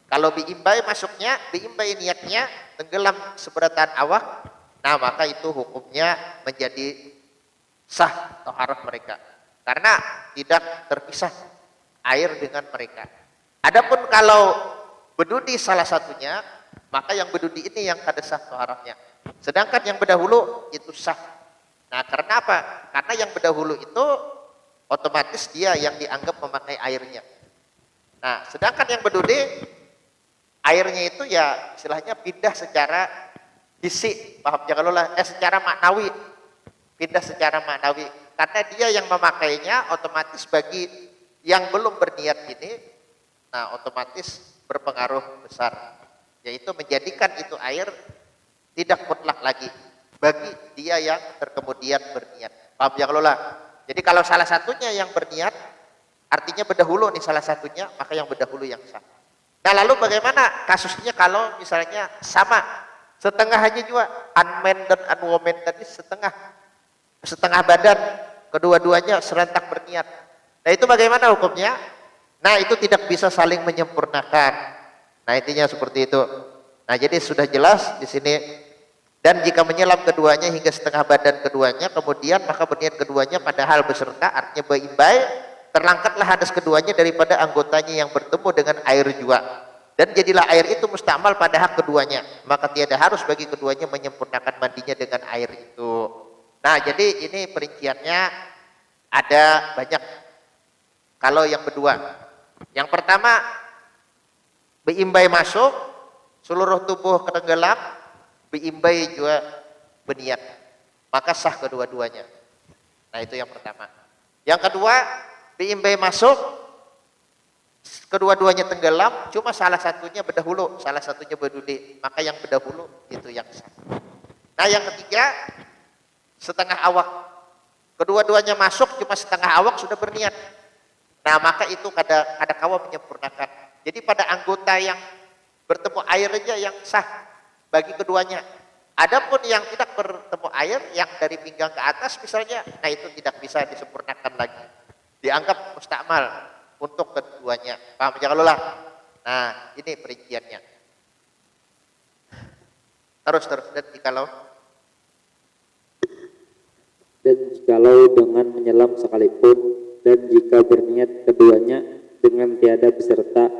Kalau biimbai masuknya, biimbai niatnya tenggelam seberatan awak, nah maka itu hukumnya menjadi sah taharah mereka. Karena tidak terpisah air dengan mereka. Adapun kalau bedudi salah satunya, maka yang bedudi ini yang kada sah taharahnya. Sedangkan yang berdahulu itu sah. Nah, karena apa? Karena yang berdahulu itu otomatis dia yang dianggap memakai airnya. Nah, sedangkan yang bedudi airnya itu ya istilahnya pindah secara hissi, paham ya kalau lah? Secara maknawi. Pindah secara maknawi. Karena dia yang memakainya otomatis bagi yang belum berniat ini, nah otomatis berpengaruh besar. Yaitu menjadikan itu air tidak mutlak lagi bagi dia yang terkemudian berniat. Paham ya kalau lah? Jadi kalau salah satunya yang berniat, artinya berdahulu nih salah satunya, maka yang berdahulu yang sah. Nah lalu bagaimana kasusnya kalau misalnya sama, setengah aja juga, unman dan unwoman tadi setengah badan, kedua-duanya serentak berniat. Nah itu bagaimana hukumnya? Nah itu tidak bisa saling menyempurnakan. Nah intinya seperti itu. Nah jadi sudah jelas di sini. Dan jika menyelam keduanya hingga setengah badan keduanya, kemudian maka berniat keduanya padahal beserta, artinya beimbai, terangkatlah hadas keduanya daripada anggotanya yang bertemu dengan air jua. Dan jadilah air itu mustakmal pada hak keduanya, maka tiada harus bagi keduanya menyempurnakan mandinya dengan air itu. Nah jadi ini perinciannya ada banyak. Kalau yang kedua, yang pertama beimbai masuk, seluruh tubuh ketenggelam, beimbai juga berniat, maka sah kedua-duanya. Nah itu yang pertama. Yang kedua, beimbai masuk, kedua-duanya tenggelam, cuma salah satunya berdahulu, salah satunya berdudi, maka yang berdahulu itu yang sah. Nah yang ketiga, setengah awak, kedua-duanya masuk, cuma setengah awak sudah berniat. Nah maka itu kada kawa menyempurnakan. Jadi pada anggota yang bertemu air aja yang sah bagi keduanya. Adapun yang tidak bertemu air, yang dari pinggang ke atas misalnya, nah itu tidak bisa disempurnakan lagi. Dianggap mustakmal untuk keduanya. Paham ya kalau lah? Nah ini perinciannya. Terus dan jikalau dan jikalau dengan menyelam sekalipun, dan jika berniat keduanya dengan tiada beserta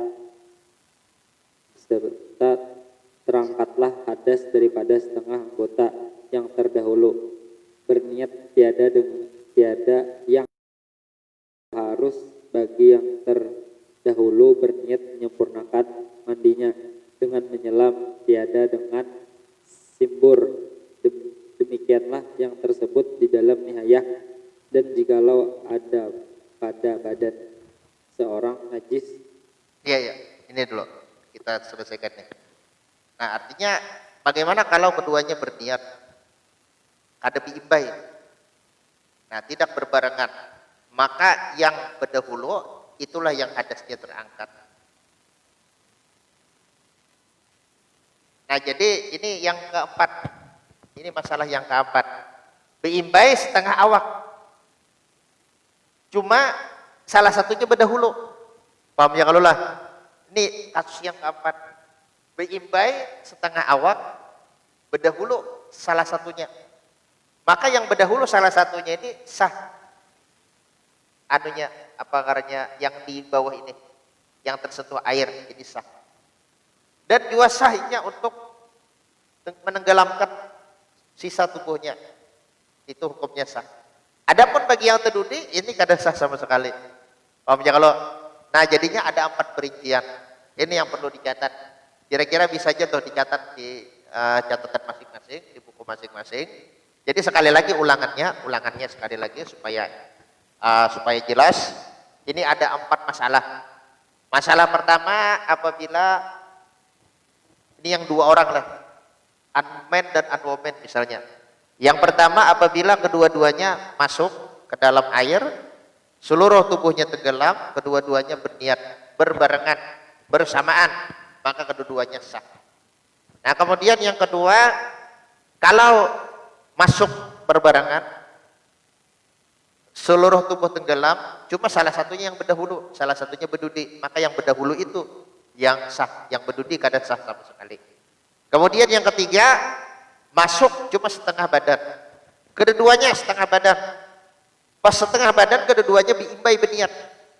terangkatlah hadas daripada setengah anggota yang terdahulu. Berniat tiada yang harus bagi yang terdahulu berniat menyempurnakan mandinya dengan menyelam tiada dengan simbur. Demikianlah yang tersebut di dalam nihayah. Dan jikalau ada pada badan seorang najis. Iya, ini dulu kita selesaikan nih. Nah, artinya bagaimana kalau keduanya berniat kada biimbai, nah tidak berbarengan, maka yang berdahulu itulah yang hadasnya terangkat. Nah, jadi ini yang keempat, ini masalah yang keempat, biimbai setengah awak, cuma salah satunya berdahulu. Paham ya kalau lah? Ini kasus yang keempat. Beimbai setengah awak, berdahulu salah satunya. Maka yang berdahulu salah satunya ini sah. Anunya, apa karanya yang di bawah ini, yang tersentuh air, ini sah. Dan juga sahnya untuk menenggelamkan sisa tubuhnya. Itu hukumnya sah. Adapun bagi yang terdudi, ini kada sah sama sekali. Paham ya kalau? Nah, jadinya ada 4 perincian. Ini yang perlu dicatat. Kira-kira bisa aja tuh dicatat di catatan masing-masing, di buku masing-masing. Jadi sekali lagi ulangannya sekali lagi supaya jelas. Ini ada 4 masalah. Masalah pertama apabila ini yang 2 orang lah, unman dan unwoman misalnya. Yang pertama apabila kedua-duanya masuk ke dalam air, seluruh tubuhnya tenggelam, kedua-duanya berniat berbarengan, bersamaan, maka kedua-duanya sah. Nah, kemudian yang kedua, kalau masuk berbarengan, seluruh tubuh tenggelam, cuma salah satunya yang berdahulu, salah satunya berdudi, maka yang berdahulu itu yang sah, yang berdudi kada sah sama sekali. Kemudian yang ketiga, masuk cuma setengah badan, kedua-duanya setengah badan. Pas setengah badan kedua-duanya biimbai berniat,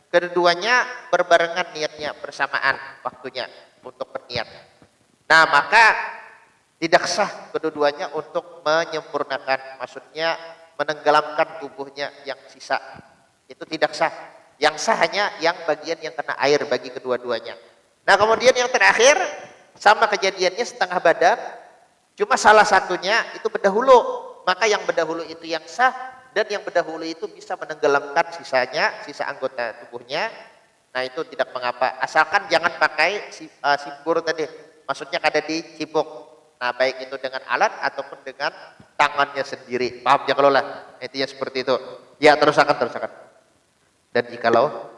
kedua-duanya berbarengan niatnya, bersamaan waktunya untuk berniat. Nah, maka tidak sah kedua-duanya untuk menyempurnakan, maksudnya menenggelamkan tubuhnya yang sisa. Itu tidak sah. Yang sah hanya yang bagian yang kena air bagi kedua-duanya. Nah, kemudian yang terakhir sama kejadiannya setengah badan, cuma salah satunya itu berdahulu, maka yang berdahulu itu yang sah, dan yang berdahulu itu bisa menenggelamkan sisanya, sisa anggota tubuhnya. Nah, itu tidak mengapa, asalkan jangan pakai simbur tadi, maksudnya kada dicibuk. Nah, baik itu dengan alat ataupun dengan tangannya sendiri. Paham ya kalau lah? Intinya seperti itu. Ya, terusakan. Dan jikalau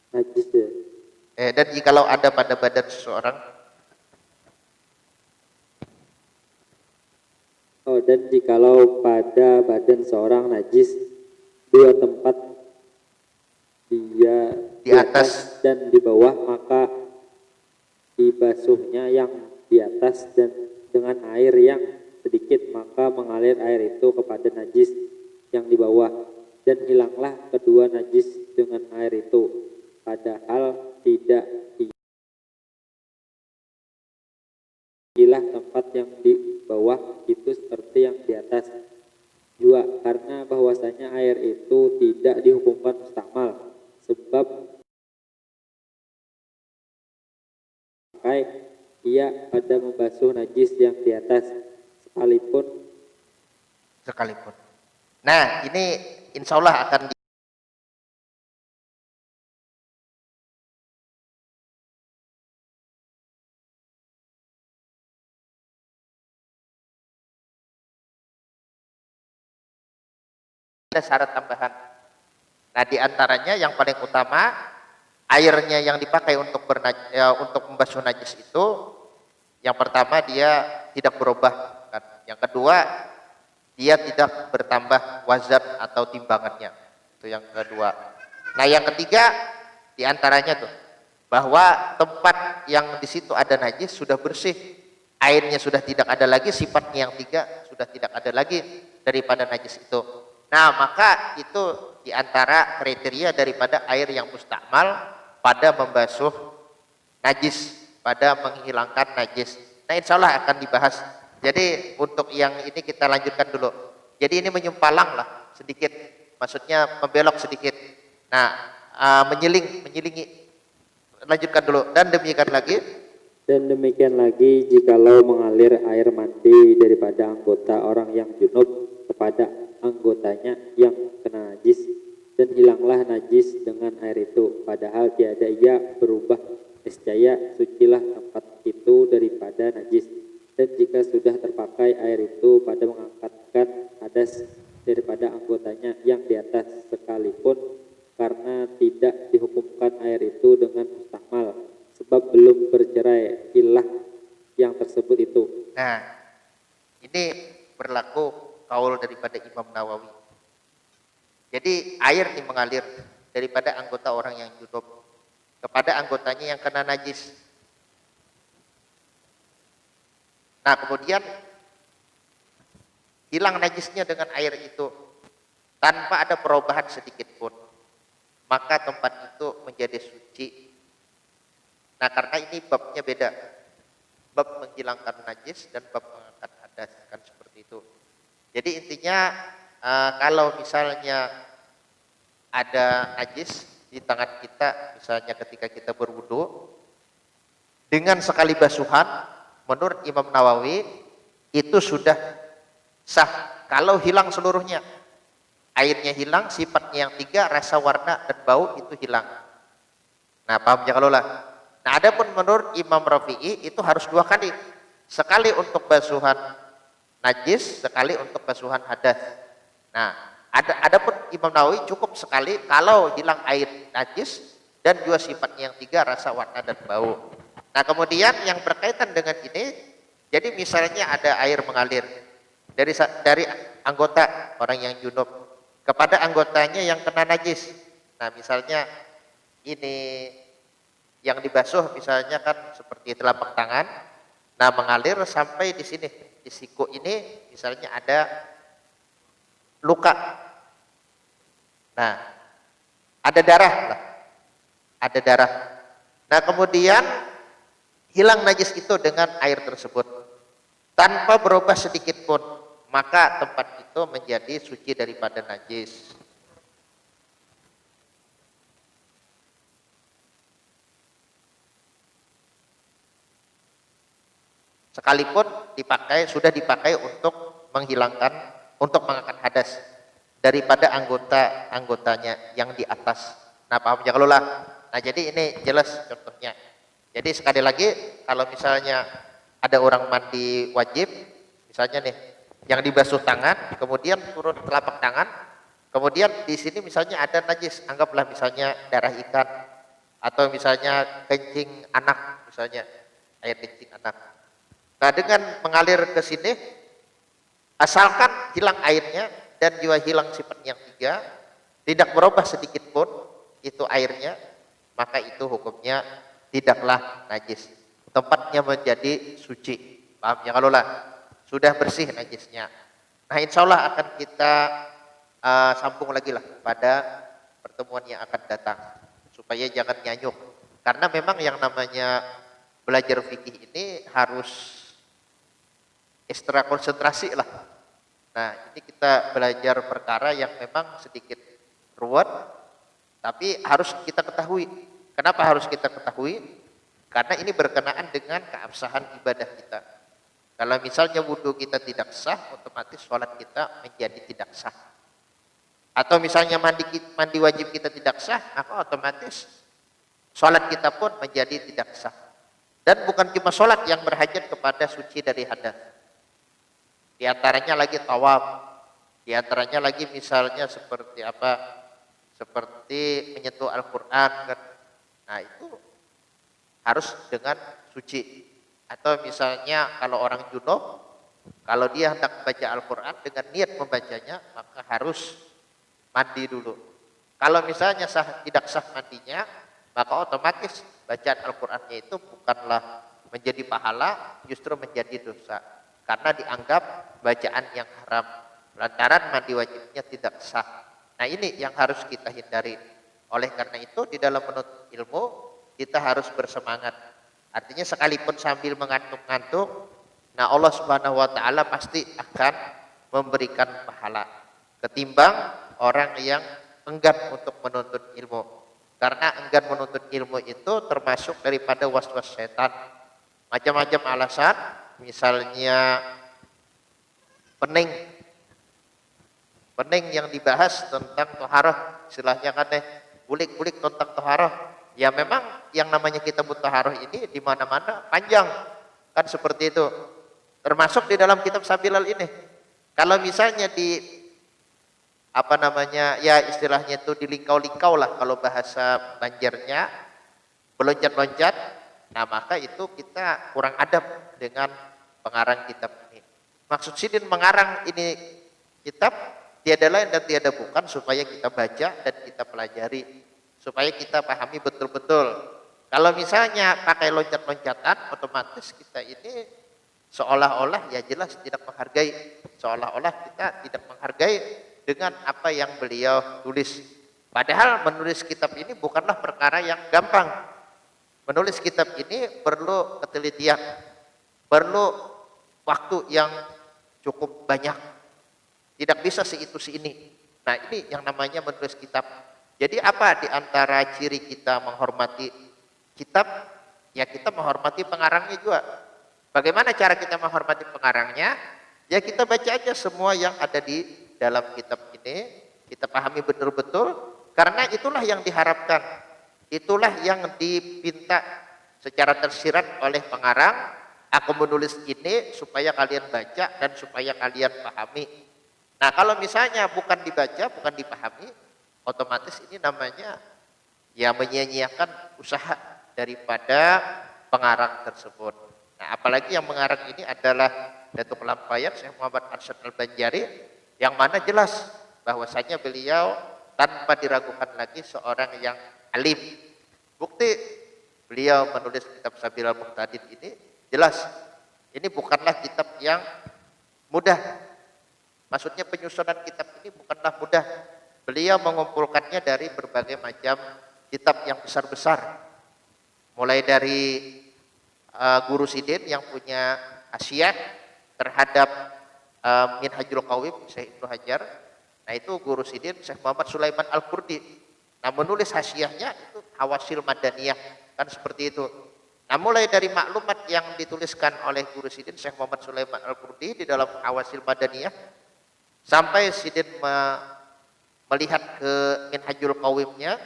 Najis ya. dan jikalau ada pada badan seseorang, Dan jikalau pada badan seorang najis 2 tempat, dia di atas dan di bawah, maka dibasuhnya yang di atas dan dengan air yang sedikit, maka mengalir air itu kepada najis yang di bawah, dan hilanglah kedua najis dengan air itu, padahal tidak diilah tempat yang di bawah itu seperti yang di atas. 2. Karena bahwasanya air itu tidak dihukumkan mustakmal, sebab pakai ia pada membasuh najis yang di atas sekalipun. Nah, ini insya Allah akan ada syarat tambahan. Nah, diantaranya yang paling utama, airnya yang dipakai untuk membasuh najis itu, yang pertama dia tidak berubah, kan? Yang kedua dia tidak bertambah wazan atau timbangannya, itu yang kedua. Nah, yang ketiga diantaranya tuh bahwa tempat yang di situ ada najis sudah bersih, airnya sudah tidak ada lagi, sifatnya yang tiga sudah tidak ada lagi daripada najis itu. Nah, maka itu diantara kriteria daripada air yang mustakmal pada membasuh najis, pada menghilangkan najis. Nah, insya Allah akan dibahas. Jadi untuk yang ini kita lanjutkan dulu. Jadi ini menyimpalang lah sedikit, maksudnya membelok sedikit. Nah, menyelingi. Lanjutkan dulu. Dan demikian lagi jikalau mengalir air mandi daripada anggota orang yang junub kepada anggotanya yang kena najis, dan hilanglah najis dengan air itu, padahal tiada ia berubah, niscaya sucilah tempat itu daripada najis. Dan jika sudah terpakai air itu pada mengangkatkan hadas daripada anggotanya yang di atas sekalipun, karena tidak dihukumkan air itu dengan mustakmal, sebab belum bercerai ilah yang tersebut itu. Nah, ini berlaku kaul daripada Imam Nawawi. Jadi air ini mengalir daripada anggota orang yang junub kepada anggotanya yang kena najis. Nah, kemudian hilang najisnya dengan air itu tanpa ada perubahan sedikit pun, maka tempat itu menjadi suci. Nah, karena ini babnya beda, bab menghilangkan najis dan bab mengangkat hadas, kan seperti itu. Jadi intinya kalau misalnya ada najis di tangan kita, misalnya ketika kita berwudu, dengan sekali basuhan, menurut Imam Nawawi itu sudah sah kalau hilang seluruhnya. Airnya hilang, sifatnya yang tiga, rasa, warna, dan bau itu hilang. Nah, paham ya kalau lah. Nah, adapun menurut Imam Rafi'i itu harus 2 kali. Sekali untuk basuhan najis, sekali untuk basuhan hadas. Nah, adapun Imam Nawawi cukup sekali kalau hilang air najis dan juga sifatnya yang tiga, rasa, warna, dan bau. Nah, kemudian yang berkaitan dengan ini, jadi misalnya ada air mengalir dari anggota orang yang junub kepada anggotanya yang kena najis. Nah, misalnya ini yang dibasuh misalnya kan seperti telapak tangan. Nah, mengalir sampai di sini, di siku ini misalnya ada luka. Nah, ada darah lah. Ada darah. Nah, kemudian hilang najis itu dengan air tersebut tanpa berubah sedikit pun, maka tempat itu menjadi suci daripada najis. Sekalipun sudah dipakai untuk menghilangkan, untuk mengangkat hadas daripada anggotanya yang di atas. Nah, paham ya kalau lah. Nah, jadi ini jelas contohnya. Jadi sekali lagi, kalau misalnya ada orang mandi wajib, misalnya nih, yang dibasuh tangan, kemudian turun telapak tangan, kemudian di sini misalnya ada najis, anggaplah misalnya darah ikan, atau misalnya kencing anak, misalnya air kencing anak. Nah, dengan mengalir ke sini, asalkan hilang airnya dan juga hilang sifat yang tiga, tidak berubah sedikit pun itu airnya, maka itu hukumnya tidaklah najis. Tempatnya menjadi suci. Paham ya kalau lah? Sudah bersih najisnya. Nah, insya Allah akan kita sambung lagi lah pada pertemuan yang akan datang. Supaya jangan nyanyuk. Karena memang yang namanya belajar fikih ini harus ekstra konsentrasi lah. Nah, ini kita belajar perkara yang memang sedikit ruwet, tapi harus kita ketahui. Kenapa harus kita ketahui? Karena ini berkenaan dengan keabsahan ibadah kita. Kalau misalnya wudhu kita tidak sah, otomatis sholat kita menjadi tidak sah. Atau misalnya mandi wajib kita tidak sah, maka otomatis sholat kita pun menjadi tidak sah. Dan bukan cuma sholat yang berhajat kepada suci dari hadas. Di antaranya lagi tawaf. Di antaranya lagi misalnya seperti apa? Seperti menyentuh Al-Quran. Nah, itu harus dengan suci. Atau misalnya kalau orang junub, kalau dia hendak membaca Al-Quran dengan niat membacanya, maka harus mandi dulu. Kalau misalnya tidak sah mandinya, maka otomatis bacaan Al-Qur'annya itu bukanlah menjadi pahala, justru menjadi dosa. Karena dianggap bacaan yang haram. Lantaran mandi wajibnya tidak sah. Nah ini yang harus kita hindari. Oleh karena itu di dalam menuntut ilmu kita harus bersemangat. Artinya sekalipun sambil mengantuk-ngantuk, nah Allah Subhanahu wa taala pasti akan memberikan pahala ketimbang orang yang enggan untuk menuntut ilmu. Karena enggan menuntut ilmu itu termasuk daripada waswas setan. Macam-macam alasan, misalnya pening yang dibahas tentang toharoh, istilahnya kan bulik-bulik tentang toharoh. Ya memang yang namanya kitab toharoh ini di mana-mana panjang, kan seperti itu. Termasuk di dalam kitab Sabilal ini. Kalau misalnya di ya istilahnya itu dilingkau-lingkau lah kalau bahasa Banjarnya, meloncat-loncat, nah maka itu kita kurang adab dengan pengarang kitab ini. Maksud Sidin mengarang ini kitab tiada lain dan tiada bukan supaya kita baca dan kita pelajari, supaya kita pahami betul-betul. Kalau misalnya pakai loncat-loncatan, otomatis kita ini seolah-olah ya jelas tidak menghargai, seolah-olah kita tidak menghargai dengan apa yang beliau tulis. Padahal menulis kitab ini bukanlah perkara yang gampang. Menulis kitab ini perlu ketelitian, perlu waktu yang cukup banyak. Tidak bisa seitu seini. Nah ini yang namanya menulis kitab. Jadi apa di antara ciri kita menghormati kitab? Ya kita menghormati pengarangnya juga. Bagaimana cara kita menghormati pengarangnya? Ya kita baca aja semua yang ada di dalam kitab ini. Kita pahami betul-betul. Karena itulah yang diharapkan. Itulah yang dipinta secara tersirat oleh pengarang. Aku menulis ini supaya kalian baca dan supaya kalian pahami. Nah kalau misalnya bukan dibaca, bukan dipahami, otomatis ini namanya ya menyia-nyiakan usaha daripada pengarang tersebut. Nah apalagi yang mengarang ini adalah Datuk Lampayat Syekh Muhammad Arsyad Al-Banjari, yang mana jelas bahwasanya beliau tanpa diragukan lagi seorang yang alim. Bukti beliau menulis kitab Sabilal Muhtadin ini jelas ini bukanlah kitab yang mudah. Maksudnya penyusunan kitab ini bukanlah mudah. Beliau mengumpulkannya dari berbagai macam kitab yang besar-besar. Mulai dari Guru Sidin yang punya hasiah terhadap Minhajul Qawim Syekh Ibnu Hajar. Nah itu Guru Sidin Syekh Muhammad Sulaiman Al-Qurdi. Nah menulis hasiahnya itu Hawasil Madaniyah, kan seperti itu. Nah mulai dari maklumat yang dituliskan oleh Guru Sidin Syekh Muhammad Sulaiman Al-Qurdi di dalam Hawasil Madaniyah, sampai Sidin melihat ke Minhajul Qawimnya,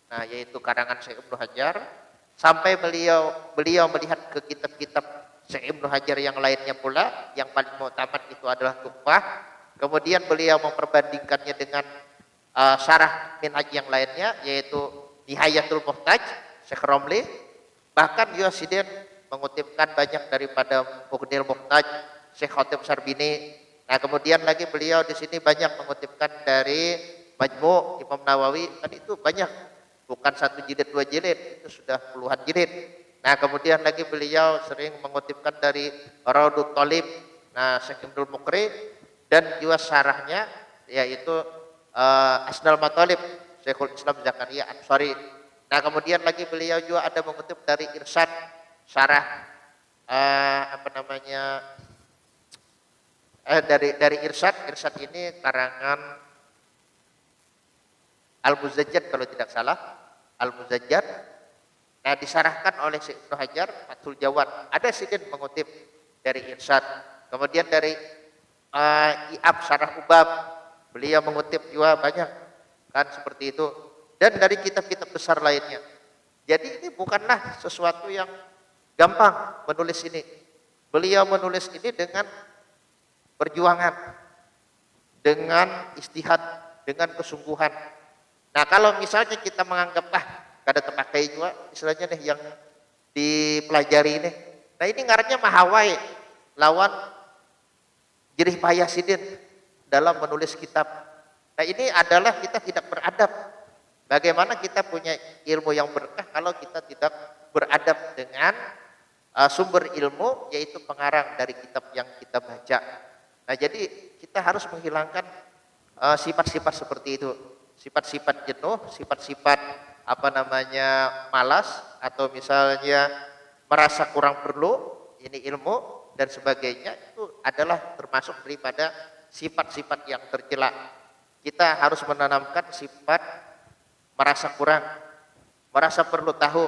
nah yaitu karangan Syekh Ibnu Hajar, sampai beliau melihat ke kitab-kitab Syekh Ibnu Hajar yang lainnya pula, yang paling muktamad itu adalah Tuhfah. Kemudian beliau memperbandingkannya dengan syarah Minhaj yang lainnya, yaitu Nihayatul Muhtaj Syekh Romli. Bahkan juga Sidin mengutipkan banyak daripada Mughnil Muhtaj Syekh Khatib Sarbini. Nah kemudian lagi beliau di sini banyak mengutipkan dari Majmu' Imam Nawawi, kan itu banyak, bukan 1 jilid 2 jilid, itu sudah puluhan jilid. Nah kemudian lagi beliau sering mengutipkan dari Raudut Thalib, nah Syekh Ibnul Muqri, dan juga syarahnya yaitu Asnal Matalib Syekhul Islam Zakaria Ansari. Nah kemudian lagi beliau juga ada mengutip dari Irsyad, syarah dari Irsyad ini karangan Al-Muzajjad kalau tidak salah, Al-Muzajjad. Nah disarahkan oleh Syekh Ibnu Hajar Fathul Jawad. Ada sedikit mengutip dari Irsyad. Kemudian dari I'ab Syarah Ubab, beliau mengutip juga banyak, kan seperti itu. Dan dari kitab-kitab besar lainnya. Jadi ini bukanlah sesuatu yang gampang menulis ini. Beliau menulis ini dengan perjuangan, dengan istihad, dengan kesungguhan. Nah kalau misalnya kita menganggap kada terpakai juga istilahnya nih yang dipelajari ini. Nah ini ngarannya mahawai lawan jerih payah Sidin dalam menulis kitab. Nah ini adalah kita tidak beradab Bagaimana kita punya ilmu yang berkah kalau kita tidak beradab dengan sumber ilmu, yaitu pengarang dari kitab yang kita baca. Nah, jadi kita harus menghilangkan sifat-sifat seperti itu, sifat-sifat jenuh, sifat-sifat malas, atau misalnya merasa kurang perlu ini ilmu dan sebagainya. Itu adalah termasuk daripada sifat-sifat yang tercela. Kita harus menanamkan sifat merasa kurang, merasa perlu tahu,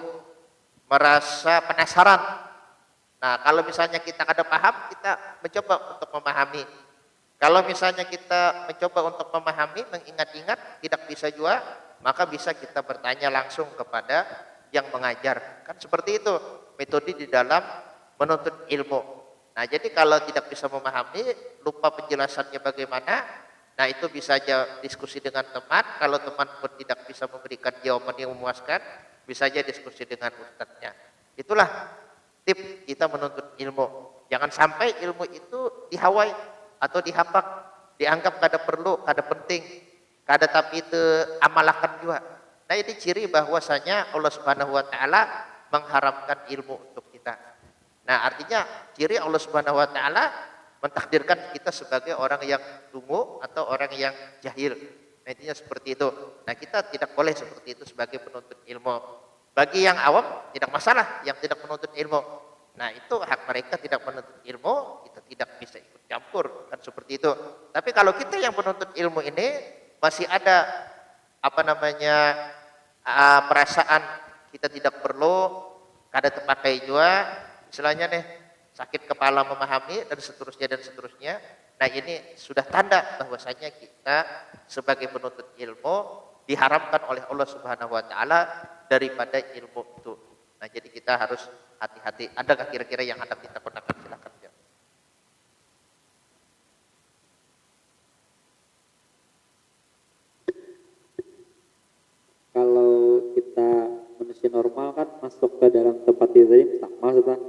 merasa penasaran. Nah, kalau misalnya kita ada paham, kita mencoba untuk memahami. Kalau misalnya kita mencoba untuk memahami, mengingat-ingat, tidak bisa juga, maka bisa kita bertanya langsung kepada yang mengajar. Kan seperti itu metode di dalam menuntut ilmu. Nah, jadi kalau tidak bisa memahami, lupa penjelasannya bagaimana, nah itu bisa aja diskusi dengan teman. Kalau teman pun tidak bisa memberikan jawaban yang memuaskan, bisa aja diskusi dengan ustadznya. Itulah tip kita menuntut ilmu. Jangan sampai ilmu itu dihawai atau dihapak, dianggap kada perlu, kada penting, kada tapi itu amalkan juga. Nah, ini ciri bahwasanya Allah Subhanahu wa taala mengharamkan ilmu untuk kita. Nah, artinya ciri Allah Subhanahu wa taala mentakdirkan kita sebagai orang yang dungu atau orang yang jahil. Nah, intinya seperti itu. Nah, kita tidak boleh seperti itu sebagai penuntut ilmu. Bagi yang awam tidak masalah, yang tidak menuntut ilmu. Nah, itu hak mereka tidak menuntut ilmu, kita tidak bisa ikut campur, kan seperti itu. Tapi kalau kita yang menuntut ilmu ini masih ada perasaan kita tidak perlu, kada terpakai juga, istilahnya nih sakit kepala memahami dan seterusnya. Nah, ini sudah tanda bahwasanya kita sebagai penuntut ilmu diharamkan oleh Allah Subhanahu wa taala daripada ilmu itu. Nah, jadi kita harus hati-hati. Adakah kira-kira yang Anda kita gunakan? Silakan. Ya. Kalau kita manusia normal kan masuk ke dalam tempat tidur sama Ustaz.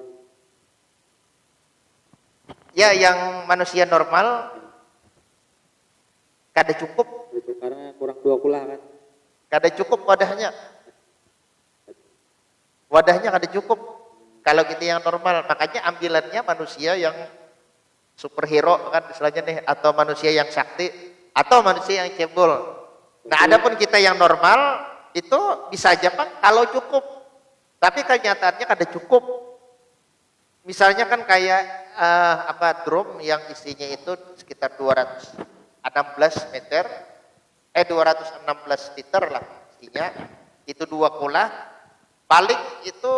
Ya, yang manusia normal kada cukup, karena kurang dua kula kan. kada cukup wadahnya. Wadahnya kada cukup. Kalau kita yang normal, makanya ambilannya manusia yang superhero kan istilahnya nih, atau manusia yang sakti, atau manusia yang cebol. Nah, adapun kita yang normal itu bisa aja Pak kalau cukup. Tapi kenyataannya kada cukup. Misalnya kan kayak drum yang isinya itu sekitar 216 meter, 216 liter lah isinya, itu 2 kula, paling itu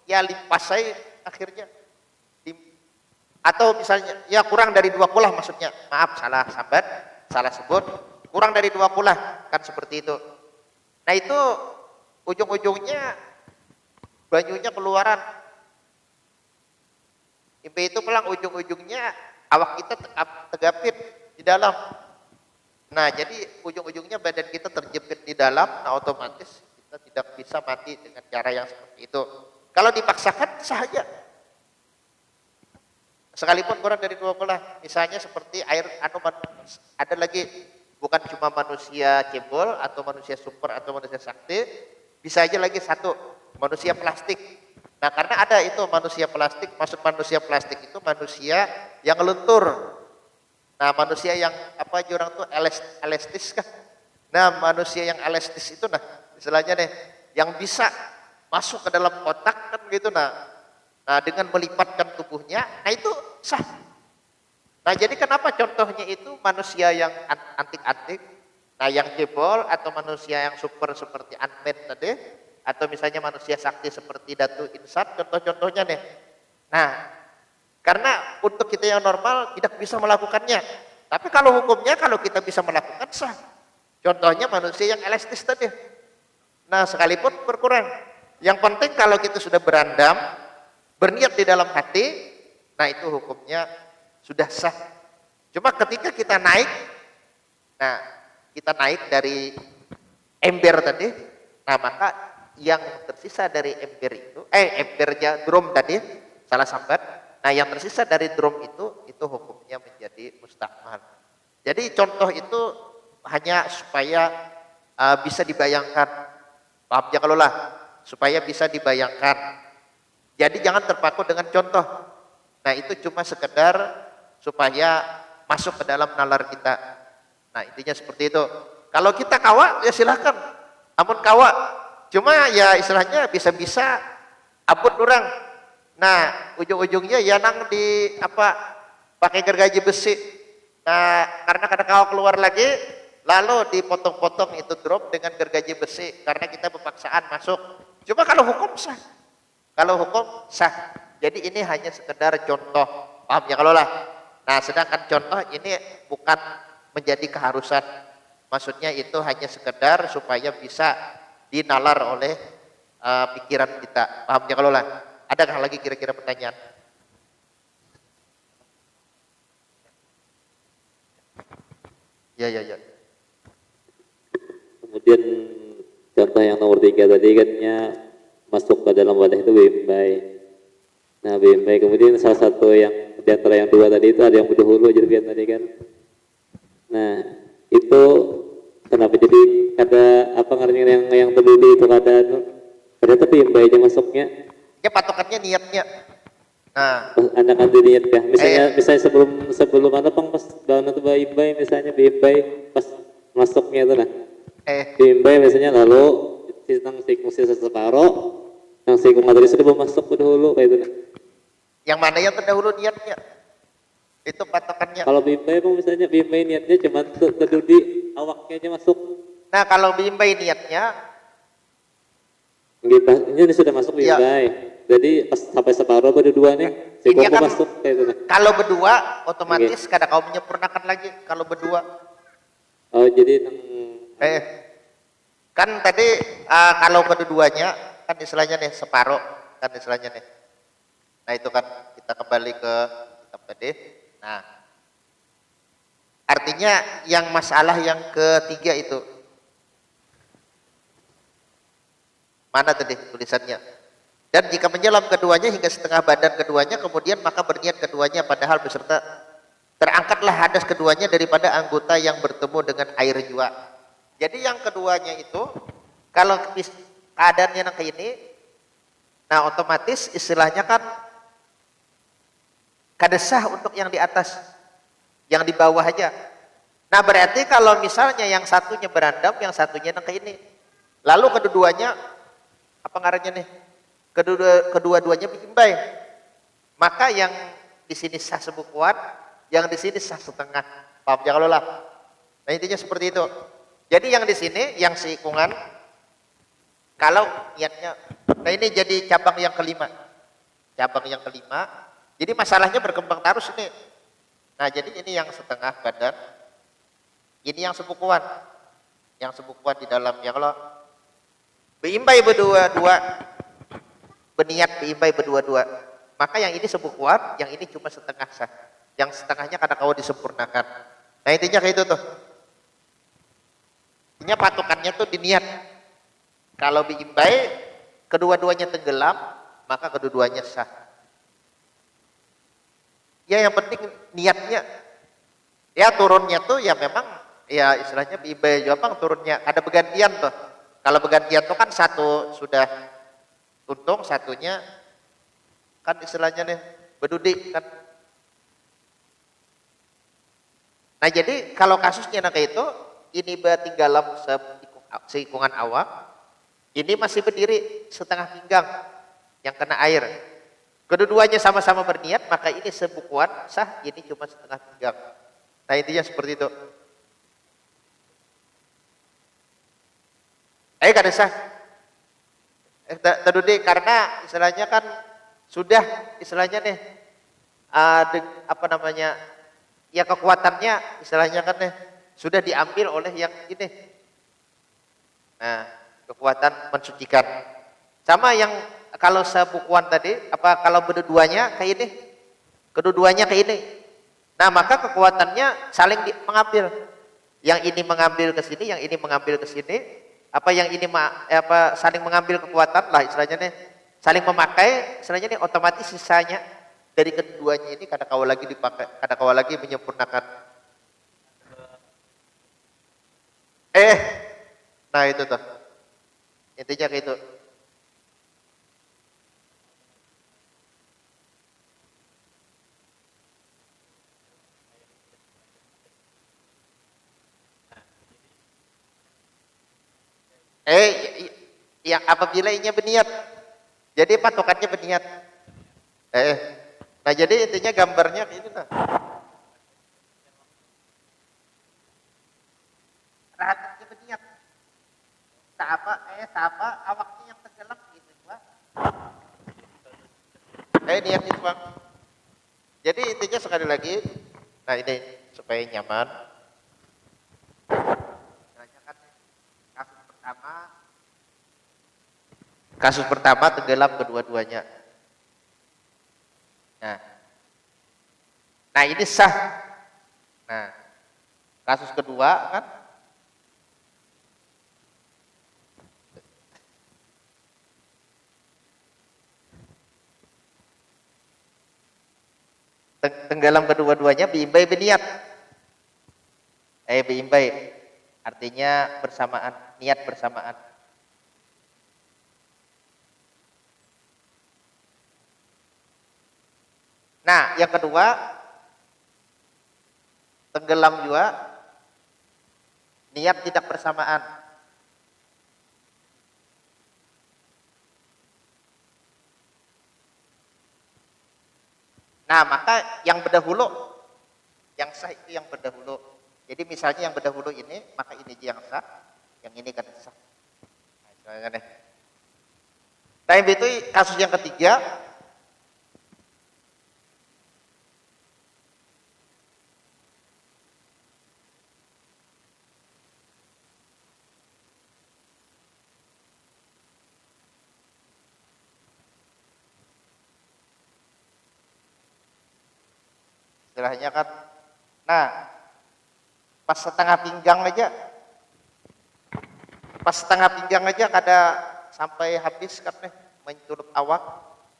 ya limpasai akhirnya. Atau misalnya ya kurang dari 2 kula maksudnya, maaf salah sambat, salah sebut, kurang dari 2 kula kan seperti itu. Nah, itu ujung-ujungnya banyunya keluaran. Impe itu pulang ujung-ujungnya awak kita tergapit di dalam. Nah, jadi ujung-ujungnya badan kita terjepit di dalam, nah otomatis kita tidak bisa mati dengan cara yang seperti itu. Kalau dipaksakan saja. Sekalipun kurang dari 2 kula, misalnya seperti air ada lagi, bukan cuma manusia cebol atau manusia super atau manusia sakti, bisa aja lagi satu, manusia plastik. Nah, karena ada itu manusia plastik, maksud manusia plastik itu manusia yang lentur. Nah, manusia yang orang tuh elastis kan. Nah, manusia yang elastis itu istilahnya nih yang bisa masuk ke dalam kotak kan gitu nah dengan melipatkan tubuhnya, nah itu sah. Nah, jadi kenapa contohnya itu manusia yang antik-antik, nah yang jebol atau manusia yang super seperti Ant-Man tadi, atau misalnya manusia sakti seperti Datu Insat, contoh-contohnya nih. Nah, karena untuk kita yang normal tidak bisa melakukannya. Tapi kalau hukumnya kalau kita bisa melakukan sah. Contohnya manusia yang elastis tadi. Nah, sekalipun berkurang. Yang penting kalau kita sudah berandam, berniat di dalam hati, nah itu hukumnya sudah sah. Cuma ketika kita naik, nah kita naik dari ember tadi, nah maka yang tersisa dari ember itu, embernya drum tadi, salah sambat. Nah, yang tersisa dari drum itu hukumnya menjadi mustakmal. Jadi contoh itu hanya supaya bisa dibayangkan. Paham ya kalau lah, supaya bisa dibayangkan. Jadi jangan terpaku dengan contoh. Nah itu cuma sekedar supaya masuk ke dalam nalar kita. Nah intinya seperti itu. Kalau kita kawa ya silahkan. Amun kawa, cuma ya istilahnya bisa-bisa abut orang. Nah ujung-ujungnya ya nang di apa pakai gergaji besi. Nah karena kada kawa keluar lagi, lalu dipotong-potong itu drop dengan gergaji besi karena kita berpaksaan masuk. Cuma kalau hukum sah. Kalau hukum sah. Jadi ini hanya sekedar contoh. Paham ya kalau lah. Nah, sedangkan contoh ini bukan menjadi keharusan. Maksudnya itu hanya sekedar supaya bisa dinalar oleh pikiran kita. Paham ya kalau lah. Adakah lagi kira-kira pertanyaan? Ya, ya, ya. Kemudian contoh yang nomor 3 tadi katnya masuk ke dalam wadah itu bimbai. Nah bimbai kemudian salah satu yang di antara yang 2 tadi itu ada yang berdahulu jadi tadi kan. Nah itu kenapa jadi ada apa ngaranya yang terdulu itu ada tapi bimbai aja masuknya. Ya patokannya niatnya. Nah, Anak ada niat ya. Misalnya sebelum apa pas daun itu bimbai misalnya bimbai pas masuknya itu nah. Bimbai biasanya lalu tentang sikung sisa separuh, yang sikung tadi sudah mau masuk ke dulu kayak itu. yang mana yang terdahulu niatnya? Itu patokannya. Kalau bimbai mau misalnya bimbai niatnya cuma terdudi awaknya aja masuk. Nah, kalau bimbai niatnya, Ini sudah masuk bimbai. Ya. Jadi pas sampai separuh baru dua nih, sikung kan, masuk kayak itu. kalau berdua otomatis kadang kau menyempurnakan lagi kalau berdua. Oh jadi Kan tadi kalau kedua-duanya kan istilahnya nih separuh kan istilahnya nih. Nah itu kan kita kembali ke kitab tadi. Nah artinya yang masalah yang ketiga itu mana tadi tulisannya? Dan jika menyelam keduanya hingga setengah badan keduanya kemudian maka berniat keduanya padahal beserta terangkatlah hadas keduanya daripada anggota yang bertemu dengan air jua. Jadi yang keduanya itu kalau keadaannya yang kayak ini, nah otomatis istilahnya kan kadesah untuk yang di atas, yang di bawah aja. Nah berarti kalau misalnya yang satunya berandam, yang satunya yang kayak ini, lalu kedua-duanya apa ngarannya nih? Kedua-duanya bimbai, maka yang di sini sah sebukuan, yang di sini sah setengah. Paham ya kalau lah? Nah intinya seperti itu. Jadi yang di sini, yang seikungan, kalau niatnya, nah ini jadi cabang yang kelima. Cabang yang kelima, jadi masalahnya berkembang terus ini. Nah jadi ini yang setengah badan, ini yang sebukuan. Yang sebukuan di dalamnya, kalau beimbai berdua-dua, berniat beimbai berdua-dua, maka yang ini sebukuan, yang ini cuma setengah sah. Yang setengahnya kadang kau disempurnakan. Nah intinya kayak itu tuh. Intinya patokannya tuh di niat. Kalau beimbai, kedua-duanya tenggelam, maka kedua-duanya sah. Ya yang penting niatnya. Ya turunnya tuh ya memang, ya istilahnya beimbai Jepang turunnya. Ada bergantian tuh. Kalau bergantian tuh kan satu sudah tuntung, satunya kan istilahnya nih berdudi kan. Nah jadi kalau kasusnya kayak itu, ini tinggalam seikungan awak, ini masih berdiri setengah pinggang yang kena air. Kedua-duanya sama-sama berniat, maka ini sebukuan sah, ini cuma setengah pinggang. Nah intinya seperti itu. Kada sah. Terdudi karena istilahnya kan sudah istilahnya nih apa namanya ya kekuatannya istilahnya kan nih sudah diambil oleh yang ini. Nah kekuatan mensucikan sama yang kalau sebukuan tadi apa kalau berdua-duanya kayak ini, kedua-duanya kayak ini. Nah maka kekuatannya saling mengambil, yang ini mengambil ke sini, yang ini mengambil ke sini. Apa yang ini saling mengambil kekuatan lah istilahnya nih, saling memakai istilahnya nih, otomatis sisanya dari keduanya ini kada kawa lagi dipakai, kada kawa lagi menyempurnakan. Nah itu tuh, intinya kayak itu. Yang apabila ini berniat, jadi patokannya berniat. Nah jadi intinya gambarnya kayak itu tuh. Rahatnya berniat. Sama awaknya yang tenggelam gitu Pak. Niat itu Bang. Jadi intinya sekali lagi, nah ini supaya nyaman. Kasus pertama tenggelam kedua-duanya. Nah ini sah. Nah kasus kedua kan tenggelam kedua-duanya biimbai berniat. Biimbai artinya bersamaan, niat bersamaan. Nah, yang kedua tenggelam juga niat tidak bersamaan. Nah, maka yang berdahulu, yang sah itu yang berdahulu. Jadi misalnya yang berdahulu ini, maka ini yang sah, yang ini kan sah. Nah, itu kasus yang ketiga. Istilahnya kan, nah pas setengah pinggang aja kada sampai habis kan nih menculup awak,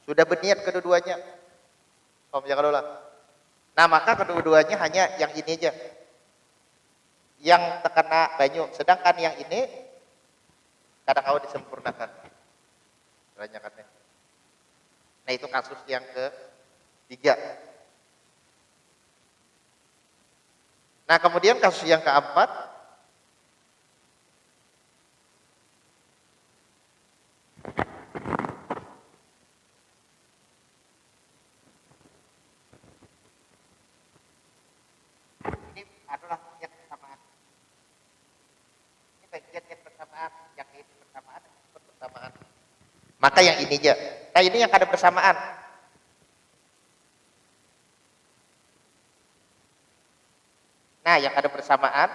sudah berniat kedua-duanya. Nah maka kedua-duanya hanya yang ini aja yang terkena banyu, sedangkan yang ini kada kau disempurnakan. Istilahnya kan nih. Nah itu kasus yang ketiga. Nah kemudian kasus yang keempat, ini adalah niat bersamaan. Ini bagian niat bersamaan, yang ini bersamaan. Maka yang ini aja. Nah ini yang kada bersamaan. Nah, yang ada bersamaan,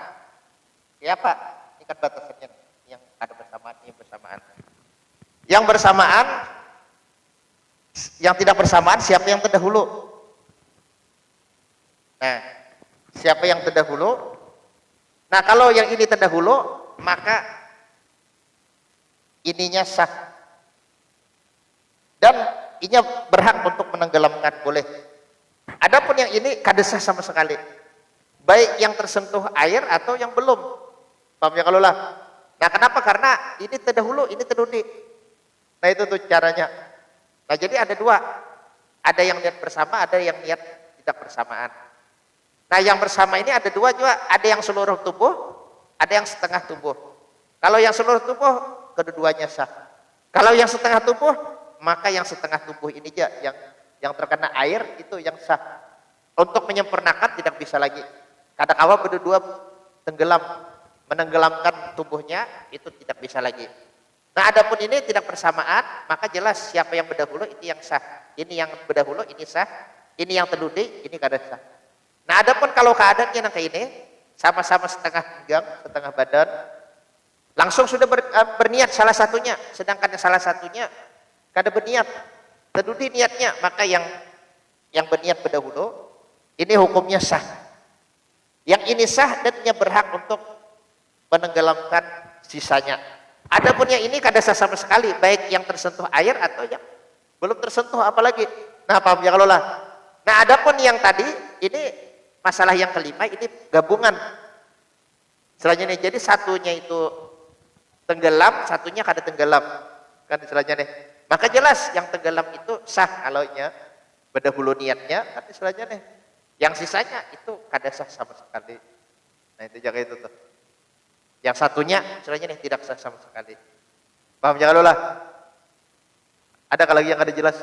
ya Pak, ini kan batasannya, yang ada bersamaan, ini bersamaan. Yang bersamaan, yang tidak bersamaan, siapa yang terdahulu? Nah, siapa yang terdahulu? Nah, kalau yang ini terdahulu, maka ininya sah. Dan inya berhak untuk menenggelamkan, boleh. Adapun yang ini kada sah sama sekali. Baik yang tersentuh air atau yang belum. Paham ya kalau lah? Nah kenapa? Karena ini terdahulu, ini terdahulu. Nah itu tuh caranya. Nah jadi ada dua. Ada yang niat bersama, ada yang niat tidak bersamaan. Nah yang bersama ini ada dua juga. Ada yang seluruh tubuh, ada yang setengah tubuh. Kalau yang seluruh tubuh, kedua-duanya sah. Kalau yang setengah tubuh, maka yang setengah tubuh ini aja yang terkena air itu yang sah. Untuk menyempurnakan tidak bisa lagi. Kadang-kadang berdua tenggelam, menenggelamkan tubuhnya itu tidak bisa lagi. Nah, adapun ini tidak bersamaan, maka jelas siapa yang berdahulu itu yang sah. Ini yang berdahulu ini sah, ini yang terdahulu ini kada sah. Nah, adapun kalau keadaannya kayak ini, sama-sama setengah pinggang, setengah badan, langsung sudah berniat salah satunya, sedangkan yang salah satunya kada berniat, terdahulu niatnya, maka yang berniat berdahulu ini hukumnya sah. Yang ini sah dan ia berhak untuk menenggelamkan sisanya. Adapun yang ini kada sah sama sekali, baik yang tersentuh air atau yang belum tersentuh apalagi. Nah, paham ya kalau lah. Nah, adapun yang tadi ini masalah yang kelima ini gabungan. Selanjutnya jadi satunya itu tenggelam, satunya kada tenggelam. Kan istilahnya nih. Maka jelas yang tenggelam itu sah kalaunya berdahulu niatnya, kan istilahnya nih. Yang sisanya itu kada sah sama sekali. Nah itu jaga itu tuh. Yang satunya istilahnya nih tidak sah sama sekali. Paham jangan lah. Adakah lagi yang kada jelas?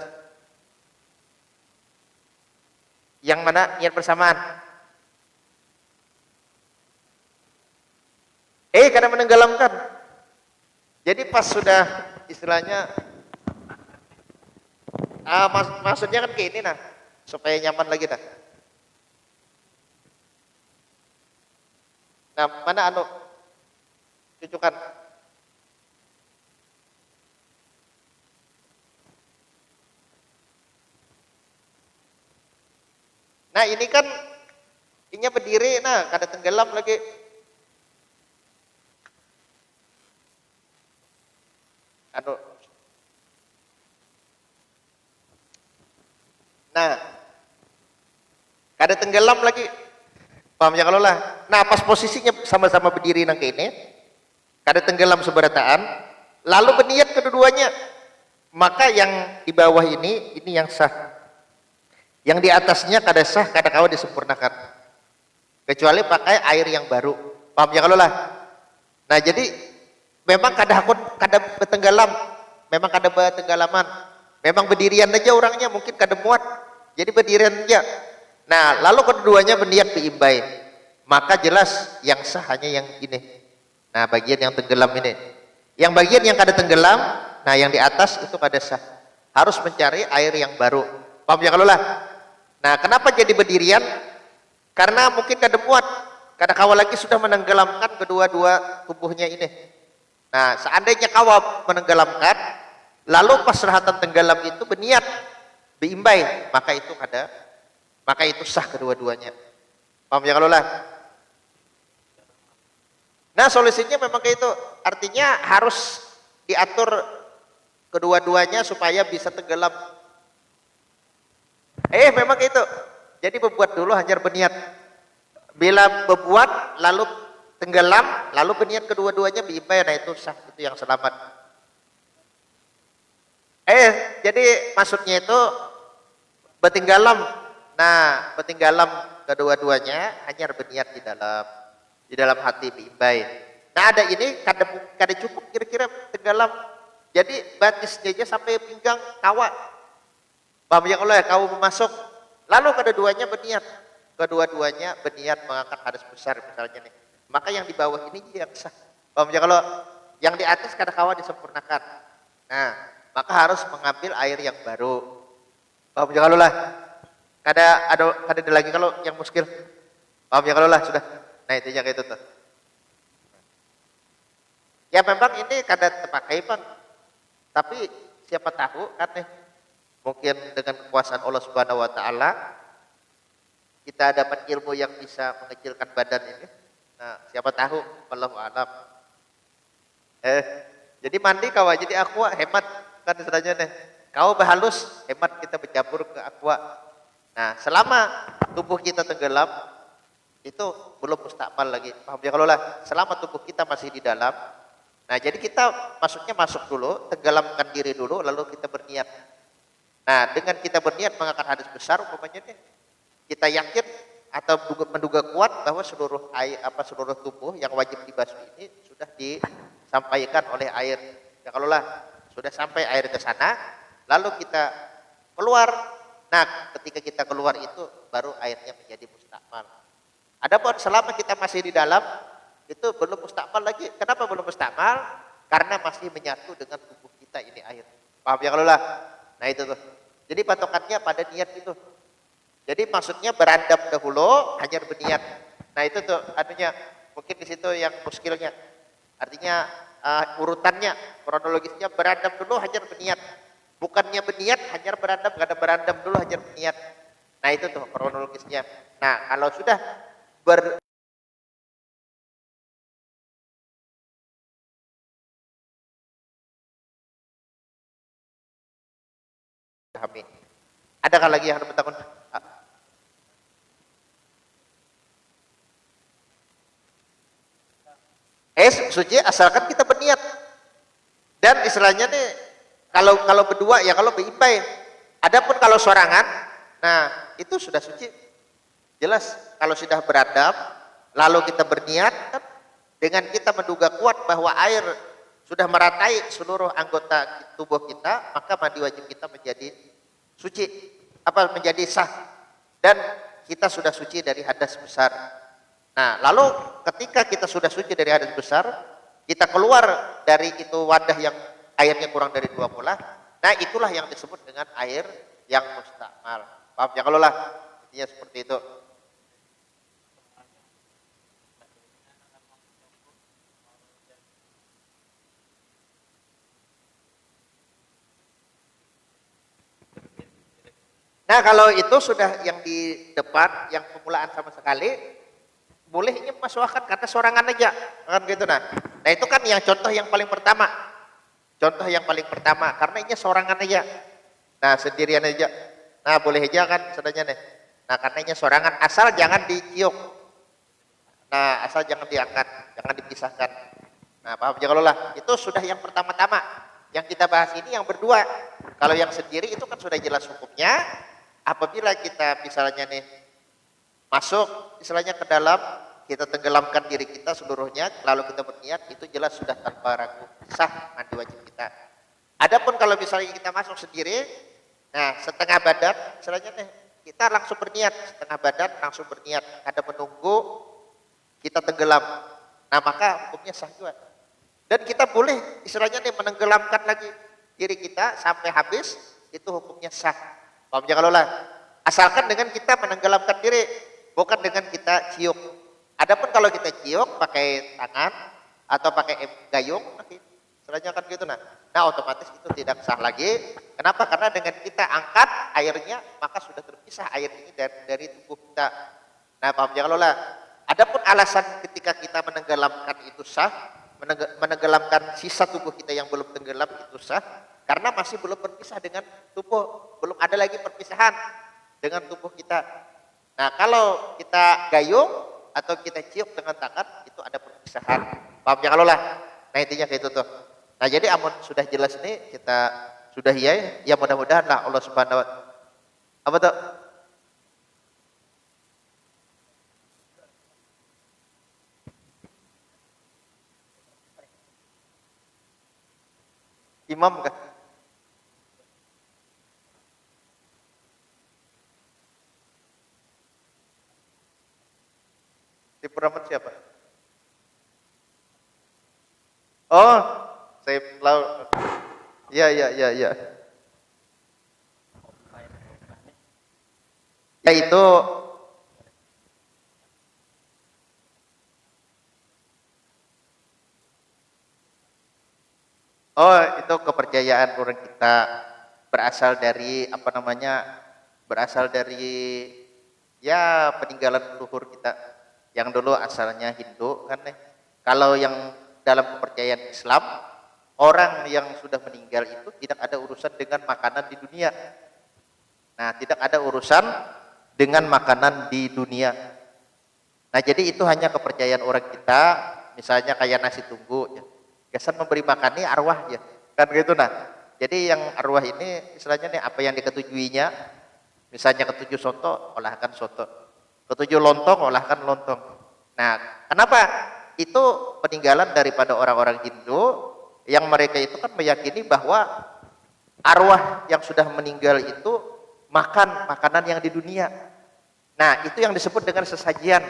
Yang mana niat bersamaan? Kada menenggelamkan. Jadi pas sudah istilahnya maksudnya kan kayak ini nah, supaya nyaman lagi dah. Nah, mana cucukan. Nah, ini kan inya berdiri, nah kada tenggelam lagi. Nah, kada tenggelam lagi. Paham ya kalau lah. Nah, pas posisinya sama-sama berdiri nang ini, kada tenggelam seberataan, lalu berniat kedua-duanya. Maka yang di bawah ini yang sah. Yang di atasnya kada sah, kada kawa disempurnakan. Kecuali pakai air yang baru. Paham ya kalau lah. Nah, jadi memang kada bertenggelam, memang kada bertenggelaman. Memang berdirian aja orangnya, mungkin kada muat. Jadi berdirian aja. Nah, lalu keduanya berniat diimbai. Maka jelas yang sah hanya yang ini. Nah, bagian yang tenggelam ini. Yang bagian yang kada tenggelam, nah yang di atas itu kada sah. Harus mencari air yang baru. Paham ya kalau lah? Nah, kenapa jadi berdirian? Karena mungkin kada muat. Kada kawa lagi sudah menenggelamkan kedua-dua tubuhnya ini. Nah, seandainya kawa menenggelamkan, lalu pas serahatan tenggelam itu berniat diimbai, maka itu sah kedua-duanya. Paham ya kalau lah? Nah, solusinya memang kayak itu. Artinya harus diatur kedua-duanya supaya bisa tenggelam. Memang kayak itu. Jadi berbuat dulu hanya berniat. Bila berbuat lalu tenggelam, lalu berniat kedua-duanya diimbai, nah itu sah, itu yang selamat. Jadi maksudnya itu bertenggelam. Nah, bertenggelam kedua-duanya hanya berniat di dalam hati diimbai. Nah, ada ini kada cukup kira-kira tenggelam. Jadi batisnya aja sampai pinggang kawa. Paham ya kalau ya kau memasuk. Lalu kedua-duanya berniat mengangkat hadas besar misalnya nih. Maka yang di bawah ini yang sah. Paham ya kalau yang di atas kada kawa disempurnakan. Nah, maka harus mengambil air yang baru. Paham ya kalau lah. Kada ada lagi kalau yang muskil. Paham ya kalau lah sudah. Nah, itu yang itu tuh. Ya memang ini kada terpakai Bang. Tapi siapa tahu kan nih. Mungkin dengan kekuasaan Allah Subhanahu wa taala kita dapat ilmu yang bisa mengecilkan badan ini. Nah, siapa tahu wallahu alam. Jadi mandi kau jadi aqua hemat kan istilahnya nih. Kau berhalus hemat kita bercampur ke aqua. Nah, selama tubuh kita tenggelam itu belum mustakmal lagi. Paham ya kalau lah, selama tubuh kita masih di dalam. Nah, jadi kita masuk dulu, tenggelamkan diri dulu lalu kita berniat. Nah, dengan kita berniat mengangkat hadas besar umpamanya nih, kita yakin atau menduga kuat bahwa seluruh tubuh yang wajib dibasuh ini sudah disampaikan oleh air. Ya kalau lah sudah sampai air ke sana, lalu kita keluar. Nah, ketika kita keluar itu baru airnya menjadi mustakmal. Adapun selama kita masih di dalam itu belum mustakmal lagi. Kenapa belum mustakmal? Karena masih menyatu dengan tubuh kita ini air. Paham ya kalau lah? Nah itu tuh. Jadi patokannya pada niat itu. Jadi maksudnya berandam dahulu, hanya berniat. Nah itu tuh artinya mungkin di situ yang muskilnya. Artinya urutannya, kronologisnya berandam dulu, hanya berniat. Bukannya berniat, hanya berandam, gak ada berandam dulu, hanya berniat. Nah itu tuh kronologisnya. Nah kalau sudah adakah lagi yang harus bertakun? suci asalkan kita berniat. Dan istilahnya nih kalau berdua ya kalau berimpai. Adapun kalau sorangan, nah itu sudah suci. Jelas kalau sudah beradab lalu kita berniat kan, dengan kita menduga kuat bahwa air sudah meratai seluruh anggota tubuh kita, maka mandi wajib kita menjadi suci, menjadi sah, dan kita sudah suci dari hadas besar. Nah, lalu ketika kita sudah suci dari hadas besar, kita keluar dari itu wadah yang airnya kurang dari 2 bola, nah itulah yang disebut dengan air yang mustakmal. Paham ya kalau lah, intinya seperti itu. Nah kalau itu sudah yang di depan, yang pemulaan sama sekali, bolehnya masukkan kata sorangan aja, kan gitu nah. Nah itu kan yang contoh yang paling pertama, karena ini sorangan aja. Nah sendirian aja, nah boleh aja kan sebenarnya nih. Nah karena ini sorangan, asal jangan dicium. Nah asal jangan diangkat, jangan dipisahkan. Nah paham ya kalau lah, itu sudah yang pertama-tama. Yang kita bahas ini yang berdua. Kalau yang sendiri itu kan sudah jelas hukumnya. Apabila kita misalnya nih masuk istilahnya ke dalam, kita tenggelamkan diri kita seluruhnya, lalu kita berniat, itu jelas sudah tanpa ragu sah mandi wajib kita. Adapun kalau misalnya kita masuk sendiri, nah setengah badan, istilahnya nih kita langsung berniat, setengah badan langsung berniat, ada menunggu kita tenggelam. Nah maka hukumnya sah juga. Dan kita boleh istilahnya nih menenggelamkan lagi diri kita sampai habis, itu hukumnya sah. Paham ya kalau lah, asalkan dengan kita menenggelamkan diri, bukan dengan kita cium. Adapun kalau kita cium pakai tangan atau pakai gayung, nanti istilahnya kan gitu nah otomatis itu tidak sah lagi. Kenapa? Karena dengan kita angkat airnya, maka sudah terpisah air ini dari tubuh kita. Nah paham ya kalau lah. Adapun alasan ketika kita menenggelamkan itu sah, menenggelamkan sisa tubuh kita yang belum tenggelam itu sah, karena masih belum berpisah dengan tubuh, belum ada lagi perpisahan dengan tubuh kita. Nah kalau kita gayung atau kita cium dengan tangan, itu ada perpisahan. Paham ya kalau lah? Nah intinya kayak itu tuh. Nah jadi amun sudah jelas ini, kita sudah ya mudah-mudahan lah Allah Subhanahu wa Ta'ala. Apa tuh? Imam kah? Di Puraman siapa? Oh, saya tahu. Ya. Ya itu itu kepercayaan orang kita berasal dari berasal dari ya peninggalan leluhur kita yang dulu asalnya Hindu kan nih. Kalau yang dalam kepercayaan Islam, orang yang sudah meninggal itu tidak ada urusan dengan makanan di dunia. Nah, tidak ada urusan dengan makanan di dunia. Nah, jadi itu hanya kepercayaan orang kita, misalnya kayak nasi tunggu ya. Kesan memberi makan ini arwah ya, kan gitu nah. Jadi yang arwah ini istilahnya nih apa yang diketujuinya, misalnya ketujuh soto, olahkan soto, ketujuh lontong, olahkan lontong. Nah, kenapa? Itu peninggalan daripada orang-orang Hindu yang mereka itu kan meyakini bahwa arwah yang sudah meninggal itu makan makanan yang di dunia. Nah, itu yang disebut dengan sesajian.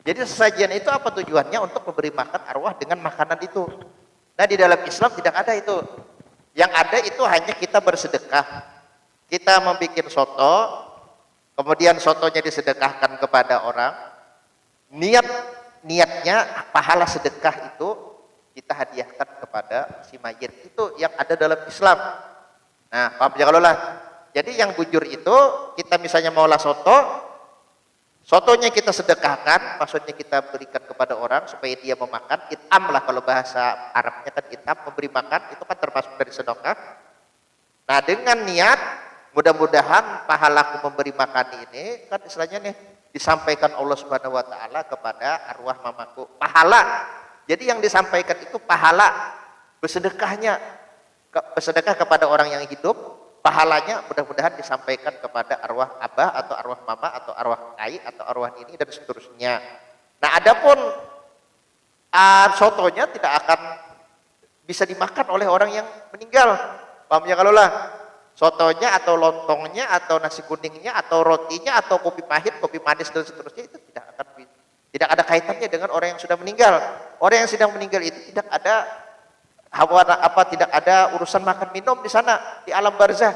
Jadi sesajian itu apa tujuannya? Untuk memberi makan arwah dengan makanan itu. Nah di dalam Islam tidak ada itu. Yang ada itu hanya kita bersedekah. Kita membuat soto, kemudian sotonya disedekahkan kepada orang. Niatnya pahala sedekah itu kita hadiahkan kepada si mayit. Itu yang ada dalam Islam. Nah paham ya kalau lah. Jadi yang bujur itu kita misalnya mau olah soto, sotonya kita sedekahkan, maksudnya kita berikan kepada orang supaya dia memakan. It'am lah kalau bahasa Arabnya kan it'am, memberi makan, itu kan termasuk dari sedekah. Nah dengan niat, mudah-mudahan pahalaku memberi makan ini, kan istilahnya nih, disampaikan Allah Subhanahu wa Ta'ala kepada arwah mamaku. Pahala Jadi yang disampaikan itu pahala bersedekahnya, bersedekah kepada orang yang hidup, pahalanya mudah-mudahan disampaikan kepada arwah abah atau arwah mama atau arwah kai atau arwah ini dan seterusnya. Nah, adapun sotonya tidak akan bisa dimakan oleh orang yang meninggal. Paham ya kalau lah? Sotonya atau lontongnya atau nasi kuningnya atau rotinya atau kopi pahit, kopi manis dan seterusnya itu tidak ada kaitannya dengan orang yang sudah meninggal. Orang yang sedang meninggal itu tidak ada tidak ada urusan makan minum di sana di alam barzah.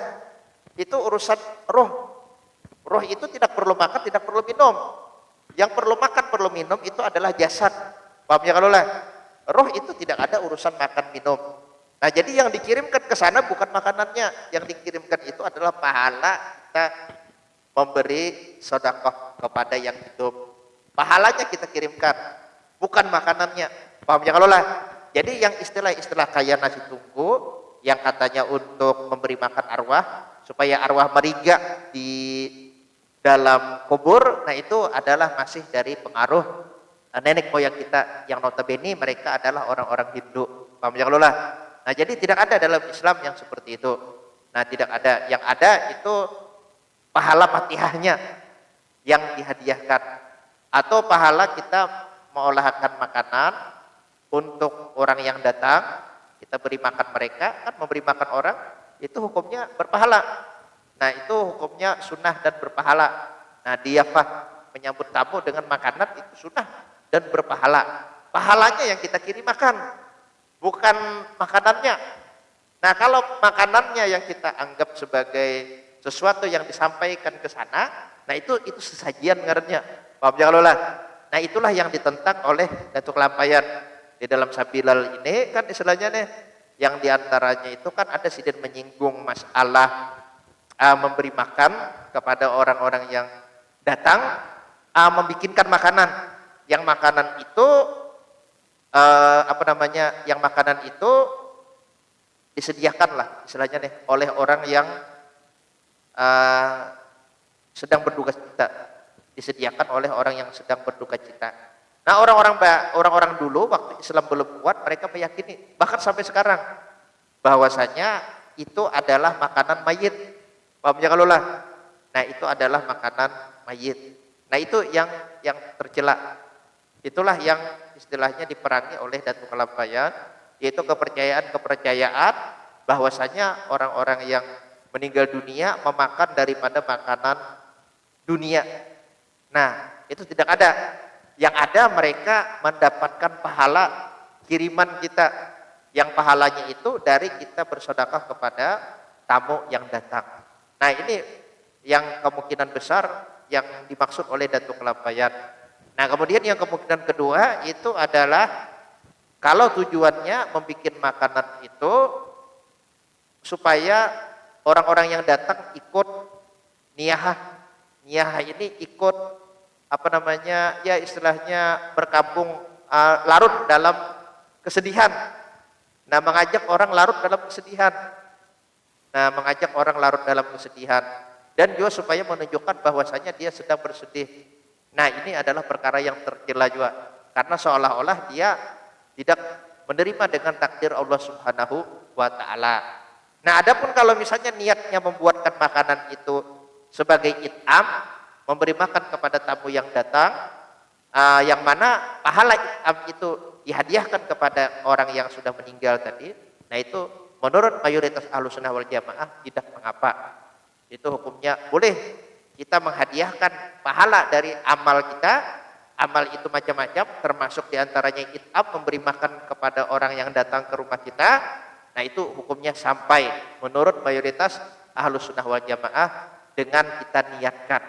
Itu urusan roh. Roh itu tidak perlu makan, tidak perlu minum. Yang perlu makan, perlu minum itu adalah jasad. Paham ya kalau lah? Roh itu tidak ada urusan makan minum. Nah, jadi yang dikirimkan ke sana bukan makanannya, yang dikirimkan itu adalah pahala kita memberi sedekah kepada yang hidup. Pahalanya kita kirimkan, bukan makanannya. Paham ya kalau lah? Jadi yang istilah-istilah kayak nasi tunggu yang katanya untuk memberi makan arwah supaya arwah meriga di dalam kubur, nah itu adalah masih dari pengaruh nenek moyang kita yang notabene mereka adalah orang-orang Hindu. Paham ya kalau lah? Nah, jadi tidak ada dalam Islam yang seperti itu. Nah, tidak ada. Yang ada itu pahala Fatihahnya yang dihadiahkan. Atau pahala kita mengolahkan makanan untuk orang yang datang, kita beri makan mereka, kan memberi makan orang, itu hukumnya berpahala. Nah, itu hukumnya sunnah dan berpahala. Nah, diyafah menyambut tamu dengan makanan itu sunnah dan berpahala. Pahalanya yang kita kirim makan, bukan makanannya. Nah, kalau makanannya yang kita anggap sebagai sesuatu yang disampaikan ke sana, nah itu sesajian ngarannya. Paham ya kalau lah? Nah, itulah yang ditentang oleh Datuk Lampayan di dalam Sabilal ini kan istilahnya nih, yang diantaranya itu kan ada sidin menyinggung masalah memberi makan kepada orang-orang yang datang, membikinkan makanan. Yang makanan itu yang makanan itu disediakan lah istilahnya nih oleh orang yang sedang berduka cita. Disediakan oleh orang yang sedang berduka cita. Nah, orang-orang dulu waktu Islam belum kuat, mereka meyakini bahkan sampai sekarang bahwasanya itu adalah makanan mayit. Paham ya kalau lah? Nah, itu adalah makanan mayit. Nah, itu yang tercela. Itulah yang istilahnya diperangi oleh Datuk Lampayan, yaitu kepercayaan bahwasanya orang-orang yang meninggal dunia memakan daripada makanan dunia. Nah, itu tidak ada. Yang ada mereka mendapatkan pahala kiriman kita. Yang pahalanya itu dari kita bersedekah kepada tamu yang datang. Nah, ini yang kemungkinan besar yang dimaksud oleh Datuk Lampayan. Nah, kemudian yang kemungkinan kedua itu adalah kalau tujuannya membuat makanan itu supaya orang-orang yang datang ikut niyahah. Niyahah ini ikut ya istilahnya berkabung larut dalam kesedihan. Nah, mengajak orang larut dalam kesedihan. Dan juga supaya menunjukkan bahwasanya dia sedang bersedih. Nah, ini adalah perkara yang tercela juga karena seolah-olah dia tidak menerima dengan takdir Allah Subhanahu wa taala. Nah, adapun kalau misalnya niatnya membuatkan makanan itu sebagai it'am, memberi makan kepada tamu yang datang, yang mana pahala it'am itu dihadiahkan kepada orang yang sudah meninggal tadi. Nah, itu menurut mayoritas Ahlussunnah wal Jamaah tidak mengapa. Itu hukumnya boleh kita menghadiahkan pahala dari amal kita. Amal itu macam-macam, termasuk diantaranya it'am, memberi makan kepada orang yang datang ke rumah kita. Nah, itu hukumnya sampai menurut mayoritas Ahlussunnah wal Jamaah dengan kita niatkan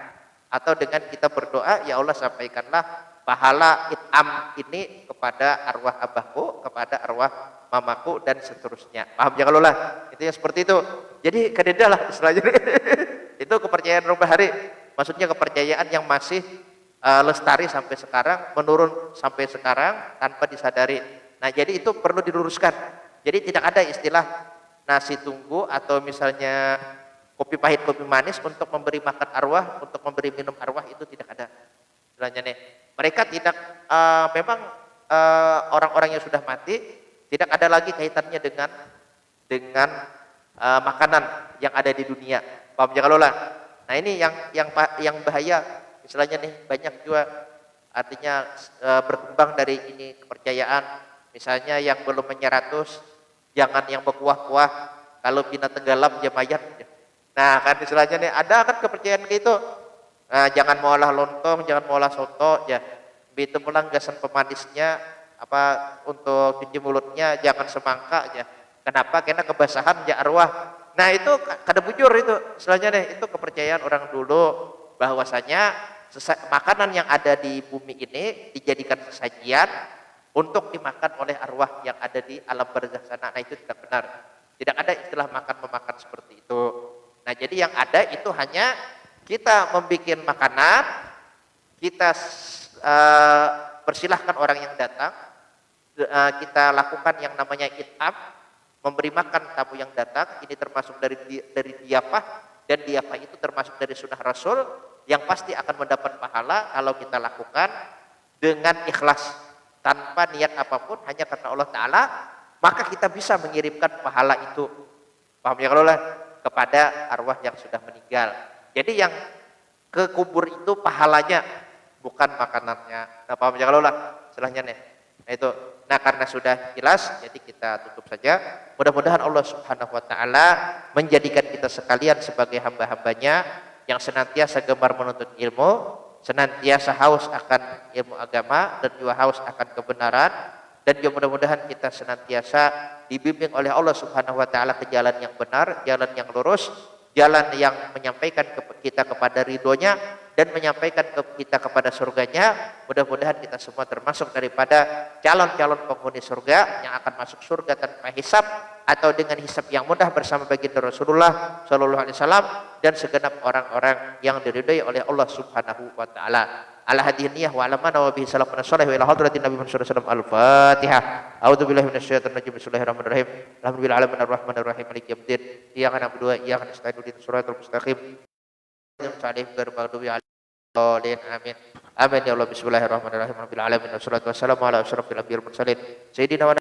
atau dengan kita berdoa, ya Allah sampaikanlah pahala it'am ini kepada arwah abahku, kepada arwah mamaku dan seterusnya. Paham ya kalau lah? Itu yang seperti itu. Jadi kadedalah istilahnya. Itu kepercayaan Roh Bahari. Maksudnya kepercayaan yang masih lestari sampai sekarang, menurun sampai sekarang tanpa disadari. Nah, jadi itu perlu diluruskan. Jadi tidak ada istilah nasi tunggu atau misalnya kopi pahit, kopi manis untuk memberi makan arwah, untuk memberi minum arwah, itu tidak ada. Istilahnya nih. Mereka tidak memang orang-orang yang sudah mati, tidak ada lagi kaitannya dengan makanan yang ada di dunia. Paham ya kalau lah? Nah ini yang bahaya. Istilahnya nih banyak juga artinya berkembang dari ini kepercayaan. Misalnya yang belum menyeratus, jangan yang berkuah-kuah. Kalau bina tenggelam dia mayat. Nah kan istilahnya nih ada kan kepercayaan gitu. Nah, jangan mengolah lontong, jangan mengolah soto, ya. Itu pulang gasan pemanisnya apa untuk cuci mulutnya jangan semangka ya. Kenapa? Karena kebasahan ya arwah. Nah itu kada bujur itu istilahnya deh, itu kepercayaan orang dulu bahwasanya makanan yang ada di bumi ini dijadikan sajian untuk dimakan oleh arwah yang ada di alam barzakh sana. Nah itu tidak benar. Tidak ada istilah makan-memakan seperti itu. Nah jadi yang ada itu hanya kita membuat makanan, kita persilahkan orang yang datang, kita lakukan yang namanya it'am, memberi makan tamu yang datang. Ini termasuk dari diafah, dan diafah itu termasuk dari sunnah Rasul yang pasti akan mendapat pahala kalau kita lakukan dengan ikhlas tanpa niat apapun, hanya karena Allah Ta'ala, maka kita bisa mengirimkan pahala itu, paham ya kalau lah, kepada arwah yang sudah meninggal. Jadi yang ke kubur itu pahalanya, bukan makanannya. Nah, paham ya kalau lah istilahnya nih. Nah itu. Nah karena sudah jelas, jadi kita tutup saja. Mudah-mudahan Allah Subhanahu Wa Taala menjadikan kita sekalian sebagai hamba-hambanya yang senantiasa gemar menuntut ilmu, senantiasa haus akan ilmu agama, dan juga haus akan kebenaran. Dan juga mudah-mudahan kita senantiasa dibimbing oleh Allah Subhanahu Wa Taala ke jalan yang benar, jalan yang lurus, jalan yang menyampaikan kita kepada ridhonya dan menyampaikan kita kepada surganya. Mudah-mudahan kita semua termasuk daripada calon-calon penghuni surga yang akan masuk surga tanpa hisab atau dengan hisab yang mudah bersama baginda Rasulullah Shallallahu Alaihi Wasallam dan segenap orang-orang yang diridhai oleh Allah Subhanahu Wa Taala. Ala hadhihi niyyah wa alamana wa bihi salafuna shalih wa ila hadratin Nabi Muhammad sallallahu alaihi wasallam. Al-Fatihah. A'udzu billahi minasyaitonir rajim. Bismillahirrahmanirrahim. Alhamdulillahi alamin arrahmanir rahim maliki yaumiddin. Iyyaka na'budu wa iyyaka nasta'in ihdinas siratal mustaqim. Amin. Amin ya Allah. Bismillahirrahmanirrahim. Rabbil alamin wassalatu wassalamu ala asyrafil anbiya'il mursalin. Sayyidina